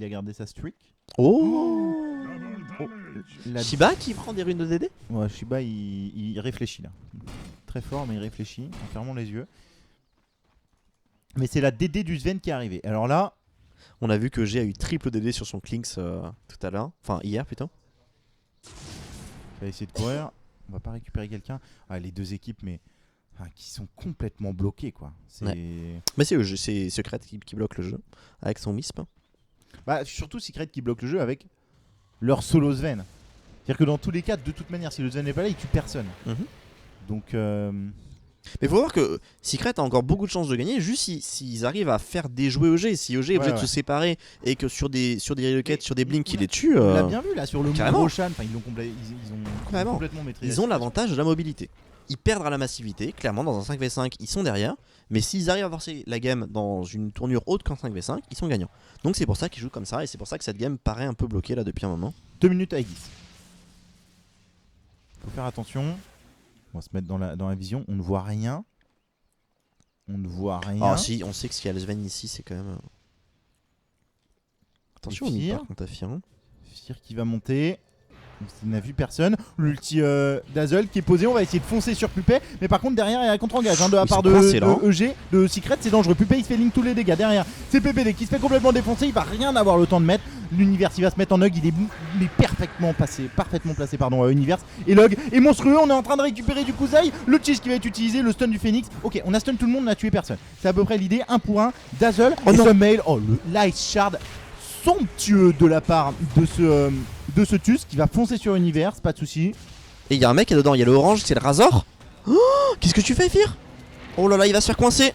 gardé sa streak. Oh, La- Shiba qui prend des runes de DD. Ouais, Shiba il réfléchit là. Très fort, mais il réfléchit en fermant les yeux. Mais c'est la DD du Sven qui est arrivée. Alors là, On a vu que G a eu triple DD sur son Klinks tout à l'heure. Enfin, hier plutôt. On va essayer de courir. On va pas récupérer quelqu'un. Ah, les deux équipes, mais qui sont complètement bloquées, quoi. Mais c'est Secret qui bloque le jeu avec son Wisp. Bah, surtout Secret qui bloque le jeu avec leur solo Sven. C'est-à-dire que dans tous les cas, de toute manière, si le Sven n'est pas là, il tue personne. Donc. Mais faut voir que Secret a encore beaucoup de chances de gagner juste s'ils arrivent à faire déjouer EG. Si EG est obligé de se séparer et que sur des relocates, sur des blinks, il les tue. On l'a bien vu là sur le Roshan. Enfin, ils ont complètement maîtrisé. Ils ont l'avantage de la mobilité. Ils perdent à la massivité. Clairement, dans un 5v5, ils sont derrière. Mais s'ils arrivent à forcer la game dans une tournure haute qu'en 5v5, ils sont gagnants. Donc c'est pour ça qu'ils jouent comme ça et c'est pour ça que cette game paraît un peu bloquée là depuis un moment. 2 minutes à Aegis. Faut faire attention. On va se mettre dans la vision. On ne voit rien. On ne voit rien. Ah si, on sait que s'il y a le Sven ici, c'est quand même. Attention, on y par contre à Firon. Fir qui va monter. Il n'a vu personne. L'ulti Dazzle qui est posé. On va essayer de foncer sur Pupé. Mais par contre, derrière, il y a un contre-engage de la part de EG, de Secret. C'est dangereux. Pupé, il se fait link tous les dégâts. Derrière, c'est PPD qui se fait complètement défoncer. Il va rien avoir le temps de mettre. L'univers, il va se mettre en hug. Il est parfaitement placé. Univers. Et log est monstrueux. On est en train de récupérer du coup Zai. Le cheese qui va être utilisé. Le stun du Phoenix. Ok, on a stun tout le monde. On n'a tué personne. C'est à peu près l'idée. 1 pour 1. Dazzle. Et ce mail. Oh, le Light Shard somptueux de la part de ce Tusk qui va foncer sur Univers, pas de soucis. Et il y a un mec dedans, il y a le orange, c'est le Razor. Oh, qu'est-ce que tu fais, Fir? Oh là là, il va se faire coincer.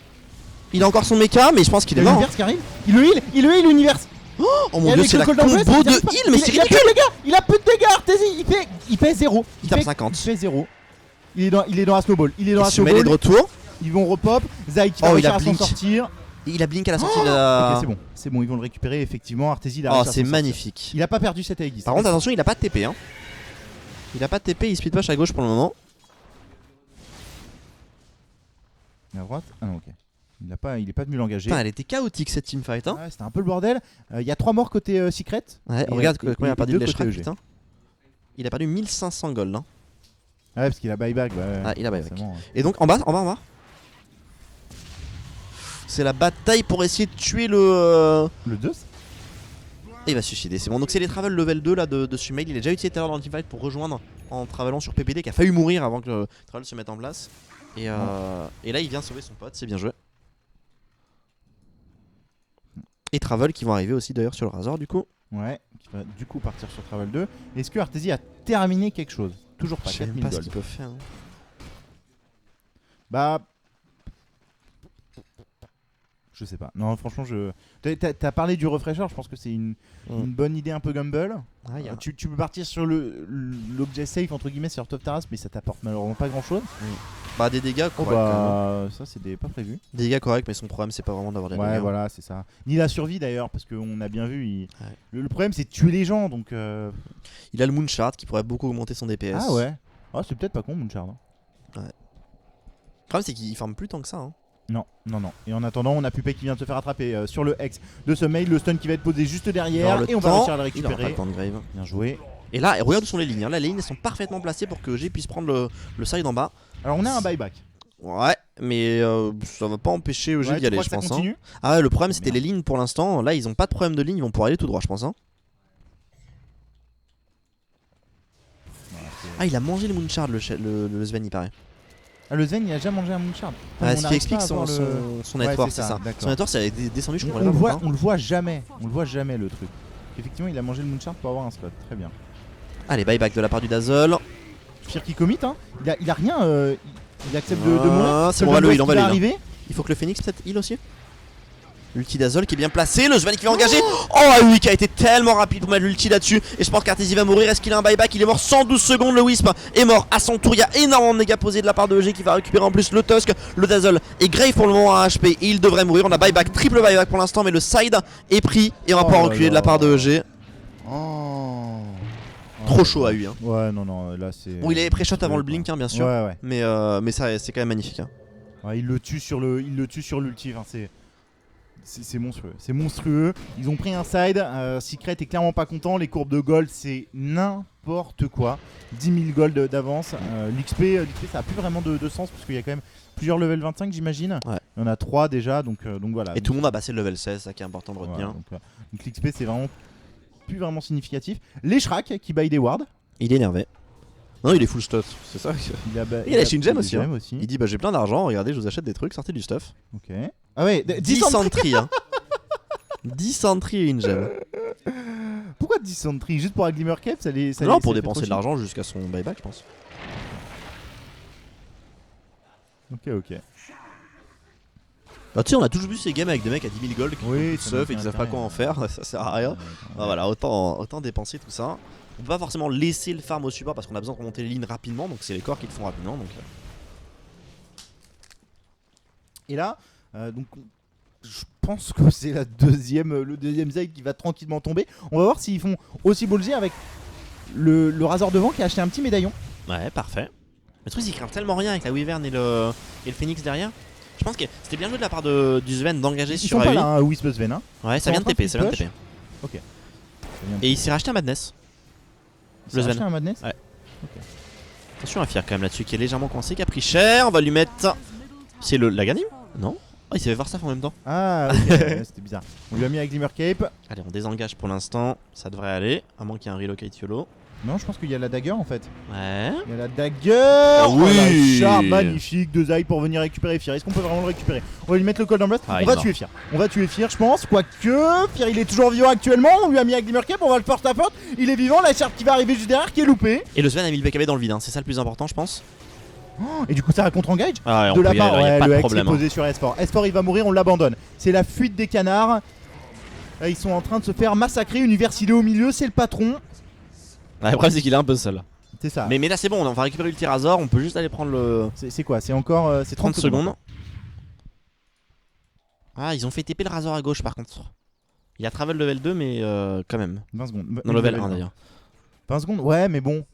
Il a encore son mecha, mais je pense qu'il est mort. Univers qui arrive. Il le heal, Univers. Oh mon dieu, c'est la combo de heal, mais c'est ridicule. Il a peu de dégâts, Arteezy. Il fait 0. Il tape 50. Il fait 0. Il est dans la snowball. Il est de retour. Ils vont repop. Zai qui va réussir à s'en sortir. Il a blink à la sortie de la... Ok, c'est bon, ils vont le récupérer effectivement. Arteezy, oh, c'est magnifique. Il a pas perdu cette Aegis. Par contre, attention, il a pas de TP. Il a pas de TP, il speed push à gauche pour le moment. À droite. Ah non, ok. Il est pas venu l'engager. Elle était chaotique cette teamfight. Ouais, c'était un peu le bordel. Il y a 3 morts côté Secret. Ouais, regarde comment il a perdu de l'Eshrak, putain. Il a perdu 1500 gold. Ouais, parce qu'il a buyback. Ah, il a buyback. Et donc en bas. C'est la bataille pour essayer de tuer le 2. Et il va se suicider, c'est bon. Donc c'est les travel level 2 là de Sumail. Il est déjà utilisé tout à l'heure dans le teamfight pour rejoindre en travelant sur PPD qui a failli mourir avant que le travel se mette en place. Et là il vient sauver son pote, c'est bien joué. Et Travel qui vont arriver aussi d'ailleurs sur le Razor du coup. Ouais, qui va du coup partir sur Travel 2. Est-ce que Arteezy a terminé quelque chose? Toujours pas, 4000 pas gold. Ce qu'ils peuvent faire. Bah... Je sais pas. Non, franchement, t'as parlé du refresher, je pense que c'est une bonne idée un peu gamble. Tu peux partir sur l'objet safe entre guillemets sur Top Terrace, mais ça t'apporte malheureusement pas grand chose. Bah des dégâts corrects. Ça c'est pas prévu. Des dégâts corrects, mais son problème c'est pas vraiment d'avoir des dégâts. Ouais, voilà, c'est ça. Ni la survie d'ailleurs, parce qu'on a bien vu. Le problème c'est de tuer les gens, donc. Il a le Moonshard qui pourrait beaucoup augmenter son DPS. Ah ouais. Ah, c'est peut-être pas con Moonshard. Ouais. Le problème c'est qu'il farme plus tant que ça. Non. Et en attendant, on a Pupé qui vient de se faire attraper sur le X de ce mail, le stun qui va être posé juste derrière et on va réussir à le récupérer. Il aura pas le temps de grave. Bien joué. Et là, regarde où sont les lignes. Là, les lignes elles sont parfaitement placées pour que G puisse prendre le side en bas. Alors on a un buyback. Ouais, mais ça va pas empêcher EG d'y aller, je pense. Ah ouais, le problème c'était les lignes pour l'instant. Là, ils ont pas de problème de ligne, ils vont pouvoir aller tout droit, je pense. Ah, il a mangé le Moonshard, le Sven, il paraît. Ah, le Sven il a déjà mangé un Moonshard. Ce qui explique son network, c'est ça. Son network c'est descendu, je crois. On le voit jamais le truc. Effectivement, il a mangé le Moonshard pour avoir un slot. Très bien. Allez, buyback de la part du Dazzle. Fir qui commit, hein. Il a rien. Il accepte de mourir. C'est bon, on va le heal. Il faut que le Phoenix peut-être heal aussi. L'ulti Dazzle qui est bien placé, le Sven qui va engager. Oh oui, qui a été tellement rapide pour mettre l'ulti là-dessus. Et je pense qu'Arteezy va mourir. Est-ce qu'il a un buyback? Il est mort 112 secondes. Le Wisp est mort à son tour. Il y a énormément de dégâts posés de la part de EG qui va récupérer en plus le Tusk, le Dazzle et Grave pour le moment à HP. Et il devrait mourir. On a buyback, triple buyback pour l'instant, mais le side est pris et on va pouvoir reculer de la part de EG. Trop chaud à lui. Ouais, non, là c'est. Bon, il avait pré-shot avant le blink, bien sûr. Ouais. Mais ça, c'est quand même magnifique. Ouais, il le tue sur l'ulti. Enfin, c'est monstrueux. C'est monstrueux. Ils ont pris un side. Secret est clairement pas content. Les courbes de gold, c'est n'importe quoi. 10 000 gold d'avance. L'XP, ça a plus vraiment de sens parce qu'il y a quand même plusieurs level 25, j'imagine. Ouais. Il y en a 3 déjà, donc voilà. Et tout le monde a passé le level 16, ça qui est important de retenir. Voilà, donc l'XP c'est vraiment plus vraiment significatif. Les Shrek qui buy des wards. Il est énervé. Non, il est full stuff, c'est ça. Il a, Il a acheté une gemme des aussi, hein. gemmes aussi. Il dit bah j'ai plein d'argent, regardez, je vous achète des trucs, sortez du stuff. Ok. Ah ouais, 10 sentries, hein. 10 sentries et une gemme. Pourquoi 10 sentries? Juste pour un Glimmer Cape ça les, Non, ça pour les fait dépenser trop de l'argent jusqu'à son buyback, je pense. Ok. Bah tu sais, on a toujours vu ces games avec des mecs à 10 000 gold qui Oui, font ça stuff n'a et qui savent aucun pas quoi en faire, ça sert à rien. Bah voilà, autant dépenser tout ça. On peut pas forcément laisser le farm au support parce qu'on a besoin de remonter les lignes rapidement, donc c'est les corps qui le font rapidement. Donc... Et là, donc je pense que c'est le deuxième Zay qui va tranquillement tomber. On va voir s'ils font aussi ballsy avec le Razor devant qui a acheté un petit médaillon. Ouais, parfait. Le truc, c'est qu'ils craignent tellement rien avec la Wyvern et le Phoenix derrière. Je pense que c'était bien joué de la part du Sven d'engager Ils sur sont pas AoE. là, hein, Wisp Sven. Hein. Ouais, ça Ils vient sont de en train TP, de ça vient de push. TP. Ok. Et il s'est racheté un Madness. Il le s'est Sven. acheté un Madness. Ouais. Attention à Fier quand même là-dessus qui est légèrement coincé, qui a pris cher. On va lui mettre. C'est la Ganim? Non? Oh, il s'est fait voir ça en même temps. Ah, ok, ouais, c'était bizarre. On lui a mis avec Glimmer Cape. Allez, on désengage pour l'instant. Ça devrait aller. À moins qu'il y ait un relocate YOLO. Non, je pense qu'il y a la dagger en fait. Ouais. Il y a la dagger. Ah oui. La char magnifique de Zay pour venir récupérer Fier. Est-ce qu'on peut vraiment le récupérer? On va lui mettre le Cold Blast. Ah, On il va est tuer Fier. On va tuer Fier, je pense. Quoique, Fier il est toujours vivant actuellement. On lui a mis avec Glimmer Cape. On va le porte à porte. Il est vivant. La charte qui va arriver juste derrière qui est loupée. Et le Sven a mis le BKB dans le vide, hein. C'est ça le plus important, je pense. Oh, et du coup, ça va contre-engage. Ah ouais, on De peut la y part, aller, là, y a ouais, pas le de Hex est problème. Hein. posé sur S4. S4 il va mourir, on l'abandonne. C'est la fuite des canards. Là, ils sont en train de se faire massacrer. Univers il est au milieu, c'est le patron. Ouais, le problème, c'est qu'il est un peu seul. C'est ça. Mais là, c'est bon, on va récupérer l'ulti Razor. On peut juste aller prendre le. C'est quoi? C'est encore c'est 30 secondes. Ah, ils ont fait TP le Razor à gauche par contre. Il y a Travel level 2, mais quand même. 20 secondes. Non, level 1 d'ailleurs. 20 secondes, ouais, mais bon.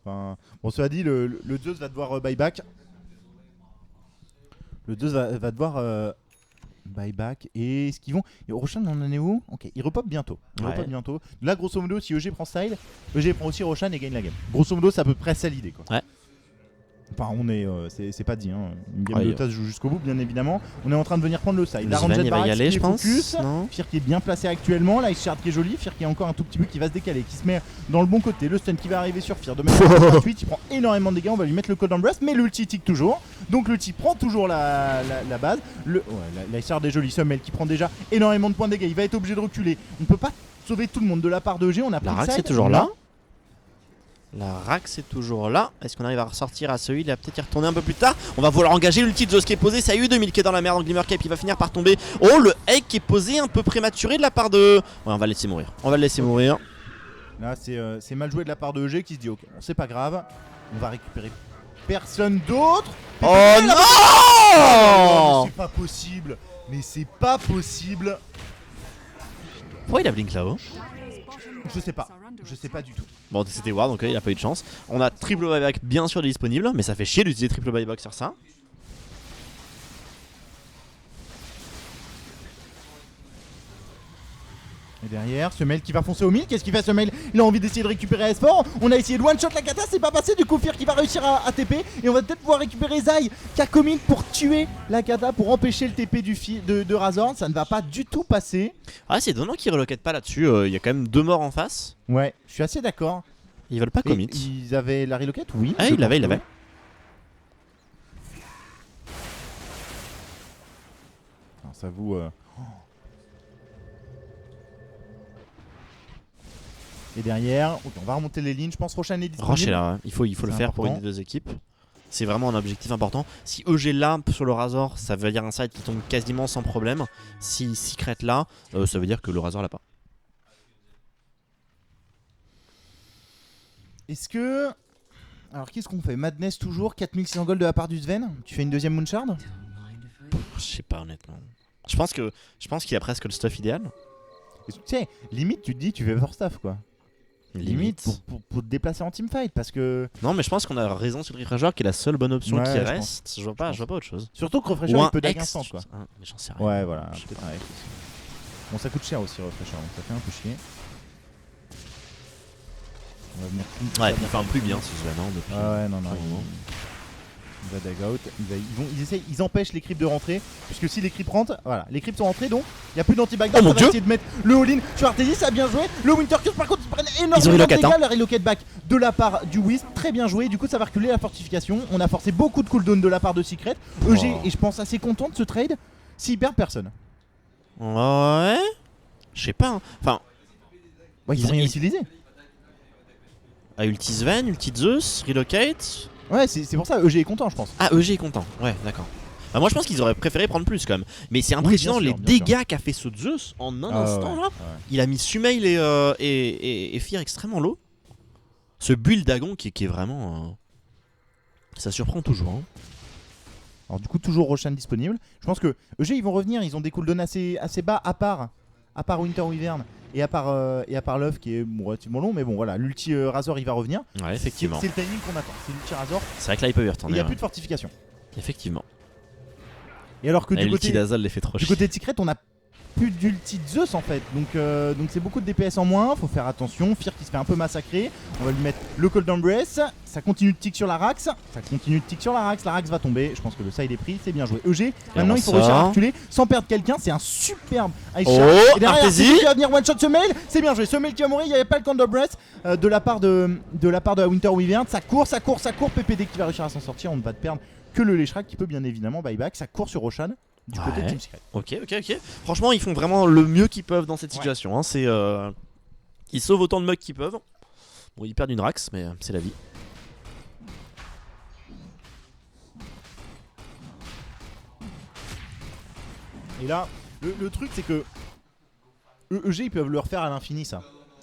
Enfin, bon, cela dit, le Zeus va devoir buyback. Le Zeus va devoir buyback. Et ce qu'ils vont. Et Roshan, on en est où? Ok, il repop bientôt. Ouais. Là, grosso modo, si EG prend style, EG prend aussi Roshan et gagne la game. Grosso modo, c'est à peu près ça l'idée, quoi. Ouais. Enfin, on est. C'est pas dit, hein. Une game Ouais, de tasse joue jusqu'au bout, bien évidemment. On est en train de venir prendre le side. Le La Sven, Ranged il va y Barracks aller, qui je est pense. focus. Non. Fir qui est bien placé actuellement, la Ice qui est joli, Fir qui est encore un tout petit peu qui va se décaler, qui se met dans le bon côté, le stun qui va arriver sur Fir de manière gratuite, il prend énormément de dégâts, on va lui mettre le Cold Embrace, mais l'ulti tic toujours, donc l'ulti prend toujours la base, la Ice est jolie, Summel qui prend déjà énormément de points de dégâts, il va être obligé de reculer, on peut pas sauver tout le monde de la part de EG, on a pris La le Rax side, est toujours on là. a- La Rax est toujours là. Est-ce qu'on arrive à ressortir à celui? Il va peut-être y retourner un peu plus tard. On va vouloir engager l'ulti de Zeus qui est posé. C'est AU2000 qui est dans la merde en Glimmer Cape. Il va finir par tomber. Oh, le Egg qui est posé un peu prématuré de la part de. Ouais, on va le laisser mourir. On va le laisser mourir. Là c'est mal joué de la part de EG qui se dit ok, bon, c'est pas grave, on va récupérer personne d'autre. Oh Oh, non! mais c'est pas possible, mais c'est pas possible. Pourquoi il a blink là-haut? Je sais pas du tout. Bon, c'était Ward, donc il a pas eu de chance. On a triple buyback bien sûr disponible, mais ça fait chier d'utiliser triple buyback sur ça. Et derrière, Summel qui va foncer au mid. Qu'est-ce qu'il fait Summel? Il a envie d'essayer de récupérer S4. On a essayé de one-shot la kata, c'est pas passé. Du coup, Fir qui va réussir à TP. Et on va peut-être pouvoir récupérer Zay qui a commit pour tuer la kata, pour empêcher le TP de Razorn. Ça ne va pas du tout passer. Ah, c'est étonnant qu'ils relocate pas là-dessus. Il y a quand même 2 morts en face. Ouais, je suis assez d'accord. Ils veulent pas Et commit. Ils avaient la relocate? Oui. Ah, je il l'avait, pense il que l'avait. oui. Ça vous. Et derrière, ok, on va remonter les lignes. Je pense Roshan est disponible. Rush est là, il faut le C'est faire pour une important. des deux équipes. C'est vraiment un objectif important. Si EG là sur le Razor, ça veut dire un side qui tombe quasiment sans problème. Si Secret là, ça veut dire que le Razor l'a pas. Est-ce que. Alors qu'est-ce qu'on fait? Madness toujours, 4600 gold de la part du Sven. Tu fais une deuxième Moonshard? Je sais pas honnêtement. Je pense qu'il a presque le stuff idéal. Tu sais, limite tu te dis tu fais first staff quoi. Limite pour te déplacer en teamfight parce que. Non mais je pense qu'on a raison sur le refresher qui est la seule bonne option Ouais, qui je reste. Je vois pas autre chose. Surtout que Refresher Ou il un peut dag X, instant quoi. mais j'en sais rien. Ouais voilà. Je sais pas. Ouais, bon ça coûte cher aussi Refresher donc ça fait un peu chier. On va venir Ouais, il fait un plus bien ce Sven hein, depuis. Ah ouais non non. un moment. Il va dag out. Ils empêchent les creeps de rentrer. Puisque si les creeps rentrent, voilà, les creeps sont rentrés donc il n'y a plus d'anti-backdown. Oh mon On va Dieu. essayer de mettre le all-in sur Artesis, ça a bien joué. Le Winter Curse par contre, ils prennent énormément de relocate, dégâts. hein. Le relocate back de la part du Wisp, très bien joué. Du coup, ça va reculer la fortification. On a forcé beaucoup de cooldown de la part de Secret. EG est, je pense, assez content de ce trade s'il perd personne. Ouais. Je sais pas. Hein. Enfin, Ouais, ils ont rien Ils- utilisé. à Ulti Sven, Ulti Zeus, Relocate. Ouais, c'est pour ça, EG est content, je pense. Ah, EG est content. Ouais, d'accord. Bah, moi je pense qu'ils auraient préféré prendre plus quand même. Mais c'est impressionnant bien sûr, les bien sûr. dégâts qu'a fait ce Zeus en un instant là. Il a mis Sumail et Fear extrêmement low. Ce build Dagon qui est vraiment. Ça surprend toujours. Hein. Alors du coup toujours Roshan disponible. Je pense que EG ils vont revenir, ils ont des cooldowns assez bas à part Winter Wyvern et à part Love qui est relativement long, mais bon voilà, l'ulti Razor il va revenir. Ouais, effectivement. C'est le timing qu'on attend, c'est l'ulti Razor C'est vrai que là il peut y et il retourner. n'y a hein. plus de fortification. Effectivement. Et alors que Et du l'ulti côté d'Azal les fait trop du chier. côté de Secret on a plus d'ulti de Zeus en fait, donc c'est beaucoup de DPS en moins, faut faire attention. Fear qui se fait un peu massacrer, on va lui mettre le Cold Embrace, ça continue de tick sur la Rax, la Rax va tomber, je pense que le side est pris, c'est bien joué. EG, maintenant il faut réussir à reculer sans perdre quelqu'un, c'est un superbe Ice Oh, Shard. Et derrière Artesis. Artesis qui va venir one shot ce mail, c'est bien joué, ce mail qui va mourir, il n'y avait pas le Cold Embrace de la part de la Winter Wyvern, ça court, PPD qui va réussir à s'en sortir, on ne va perdre que le Leshrac qui peut bien évidemment buyback, ça court sur Roshan du côté de Ouais. Team Secret. Ok. Franchement, ils font vraiment le mieux qu'ils peuvent dans cette Ouais. situation. Hein. C'est, ils sauvent autant de mugs qu'ils peuvent. Bon, ils perdent une Rax, mais c'est la vie. Et là, le truc c'est que EG ils peuvent le refaire à l'infini ça.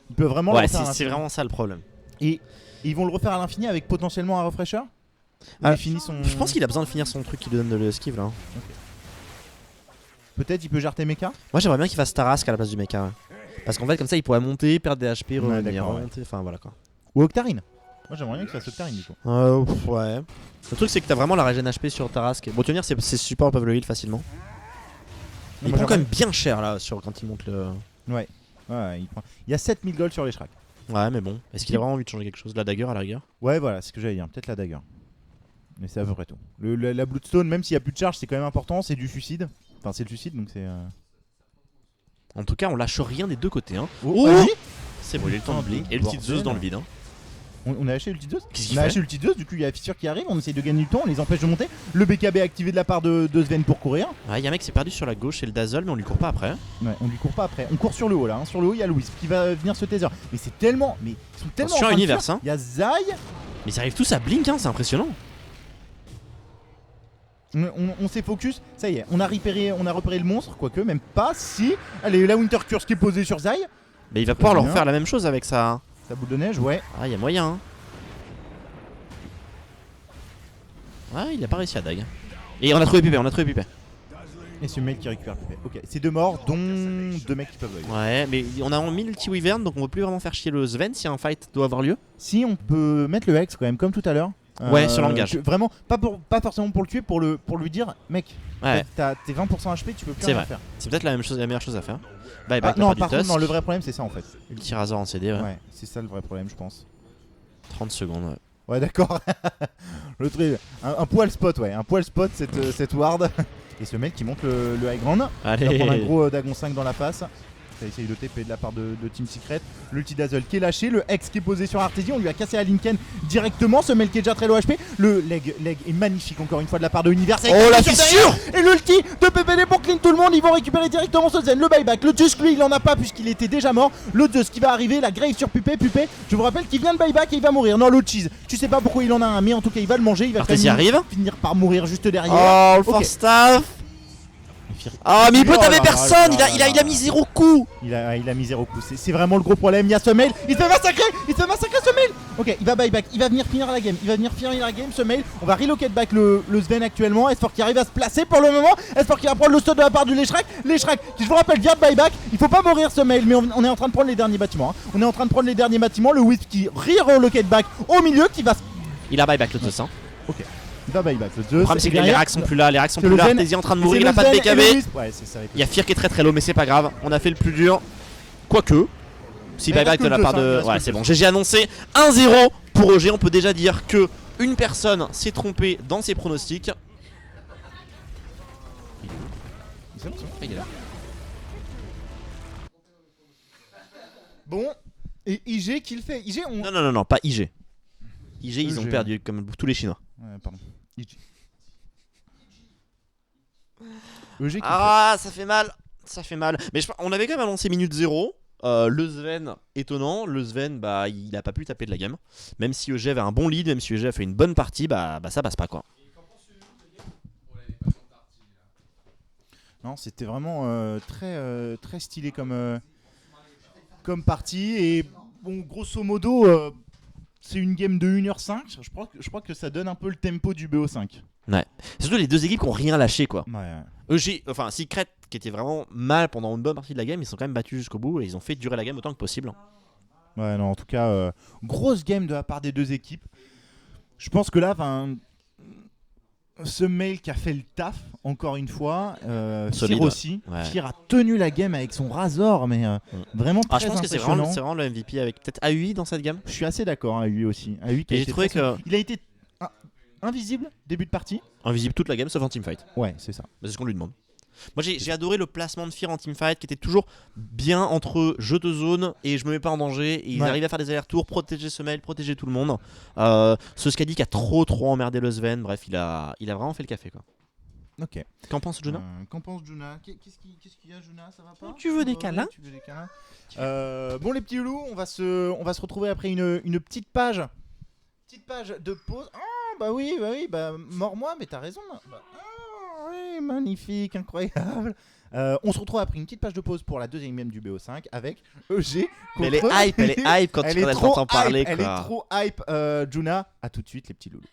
Ils peuvent vraiment le Ouais, refaire à c'est l'infini. vraiment ça le problème. Et ils vont le refaire à l'infini avec potentiellement un refresher. Ah, Les finis sont... Je pense qu'il a besoin de finir son truc qui lui donne de l'esquive là. Hein. Peut-être il peut jarter mecha. Moi j'aimerais bien qu'il fasse Tarask à la place du mecha. Ouais. Parce qu'en fait, comme ça, il pourrait monter, perdre des HP, revenir, d'accord, ouais. remonter. Enfin voilà quoi. Ou Octarine. Moi j'aimerais bien qu'il fasse Octarine du coup. Ouais. Le truc, c'est que t'as vraiment la régène HP sur Tarask. Bon, tenir, ses supports peuvent le heal facilement. Il Moi, prend quand j'aimerais- même bien cher là quand il monte le. Ouais, il y a 7000 gold sur les Shrek. Ouais, mais bon. Est-ce qu'il a vraiment envie de changer quelque chose? La dagger à la rigueur? Ouais, voilà, c'est ce que j'allais dire. Peut-être la dagger. Mais c'est à peu près tout. La Bloodstone, même s'il y a plus de charge, c'est quand même important. C'est du suicide. Enfin, c'est le suicide donc c'est. En tout cas, on lâche rien des deux côtés. Hein. Oh, vas-y. C'est bon, il a eu le temps de Putain, blink. Et le petit bordel. Zeus dans le vide. Hein. On a lâché le petit 2. Qu'est-ce qu'il On a fait lâché le petit 2, du coup il y a la fissure qui arrive, on essaye de gagner du temps, on les empêche de monter. Le BKB activé de la part de Sven pour courir. Ouais, y'a un mec qui s'est perdu sur la gauche, c'est le Dazzle, mais on lui court pas après. Ouais, on lui court pas après, on court sur le haut là, hein. Sur le haut il y a Louis qui va venir se taser. Mais c'est tellement, mais ils sont tellement Attention en à train de Univers, fuir. hein. Il y a Zai, Mais ils arrivent tous à blink, hein, c'est impressionnant. on s'est focus, ça y est, on a repéré le monstre, quoique même pas si. Allez, la Winter Curse qui est posée sur Zai, Mais il va pouvoir leur bien. faire la même chose avec ça. sa boule de neige, ouais. Ah, y'a moyen. Hein. Ouais, il a pas réussi à dag. Et on a trouvé Pipé, Et ce mec qui récupère Pépé. Ok, c'est 2 morts, dont 2 mecs qui peuvent voler. Ouais, mais on a mis le petit Wyvern, donc on peut plus vraiment faire chier le Sven si un fight doit avoir lieu. Si on peut mettre le Hex quand même, comme tout à l'heure. Ouais, sur l'engage. Vraiment, pas forcément pour le tuer, pour lui dire, mec, Ouais, t'as tes 20% HP, tu peux plus C'est rien vrai. faire. c'est peut-être la meilleure chose à faire. Bye Ah, bye, non, pas par du contre, Tusk. non, le vrai problème c'est ça en fait. Ulti Razor en CD, ouais. Ouais, c'est ça le vrai problème, je pense. 30 secondes, ouais. Ouais, d'accord. Le truc, un poil spot, ouais, un poil spot cette ward. Et ce mec qui monte le high ground. Il va prendre un Allez. gros Dagon 5 dans la face. Ça essaye de TP de la part de Team Secret. L'ulti Dazzle qui est lâché, le Hex qui est posé sur Artesis, on lui a cassé la Linken directement. Ce mec qui est déjà très low HP. Le leg est magnifique encore une fois de la part de Univers. Oh, la fissure! Et l'ulti de PPD pour clean tout le monde. Ils vont récupérer directement ce Zen. Le buyback. Le Tusk lui il en a pas puisqu'il était déjà mort. Le Zeus qui va arriver. La Grave sur Pupé. Je vous rappelle qu'il vient de buyback et il va mourir. Non, le Cheese. Tu sais pas pourquoi il en a un, mais en tout cas il va le manger. Il va Artesis quand même arrive. finir par mourir juste derrière. Oh, le Ok. force staff. Ah, mais il peut Oh taper là personne, là là il a mis 0 coup. Il a mis 0 coup, c'est vraiment le gros problème. Il y a ce mail, il se fait massacrer ce mail. Ok, il va buyback, il va venir finir la game, ce mail. On va relocate back le Sven actuellement. Esport qui arrive à se placer pour le moment. Esport qui va prendre le stun de la part du Leshrac. Leshrac qui, je vous rappelle, vient de buyback. Il faut pas mourir ce mail, mais on est en train de prendre les derniers bâtiments. Hein. Le Wisp qui relocate back au milieu, qui va. Il a buyback le Zeus. Hein. Ok, il va buyback le Zeus. Le problème, c'est que les racks sont plus là, C'est le Zen. Artesis est en train de mourir, C'est il a le pas de Zen et le BKB. Wisp. Ouais, c'est ça. Il y a Fear qui est très low, mais c'est pas grave. On a fait le plus dur. Quoique, si Mais il buyback reste de la que le part Zeus, hein, il de. reste Ouais, que c'est le bon. GG annoncé 1-0 pour OG. On peut déjà dire que Une personne s'est trompée dans ses pronostics. C'est bon, c'est bon. Ah, il est là. Bon, et IG qui le fait. IG, on. Non, pas IG. IG, ils ont EG. perdu comme tous les Chinois. Ouais, pardon. IG. EG qui Ah, ça fait mal. Ça fait mal. Mais on avait quand même annoncé minute 0. Le Sven, étonnant. Le Sven, bah, il a pas pu taper de la game. Même si EG avait un bon lead, même si EG a fait une bonne partie, bah ça passe pas quoi. Non, c'était vraiment très stylé comme partie. Et bon, grosso modo, c'est une game de 1h05. Je crois que ça donne un peu le tempo du BO5. Surtout les deux équipes qui ont rien lâché quoi. Ouais. EG, enfin Secret qui était vraiment mal pendant une bonne partie de la game, ils sont quand même battus jusqu'au bout et ils ont fait durer la game autant que possible. Ouais, non, en tout cas, grosse game de la part des deux équipes. Je pense que là, ce mail qui a fait le taf, encore une fois, Solide, Fir aussi. ouais. Fir a tenu la game avec son Razor, mais vraiment Ah, très je pense que c'est impressionnant. vraiment le MVP avec peut-être AUI dans cette game. Je suis assez d'accord avec lui aussi. Lui qui a Et j'ai été trouvé très que solide. Il a été invisible début de partie. invisible toute la game sauf en teamfight. Ouais, c'est ça. C'est ce qu'on lui demande. Moi j'ai adoré le placement de Fear en teamfight qui était toujours bien entre jeu de zone et je me mets pas en danger. Et ils Ouais. arrivaient à faire des allers-retours, protéger ce mail, protéger tout le monde. Ce Skadi qui a trop emmerdé le Sven. Bref, il a vraiment fait le café quoi. Ok. Qu'en pense Juna Qu'en pense Juna? Qu'est-ce qu'il y a, Juna? Ça va pas? Tu veux des câlins? Tu veux des câlins? Bon, les petits loulous, on va se retrouver après une petite page de pause. Ah, bah oui, mors-moi, mais t'as raison. Oui, magnifique, incroyable. On se retrouve après une petite page de pause pour la deuxième game du BO5 avec EG. Mais elle est hype quand Elle tu est trop t'entends parler hype, elle quoi. est trop hype. Juna, à tout de suite, les petits loulous.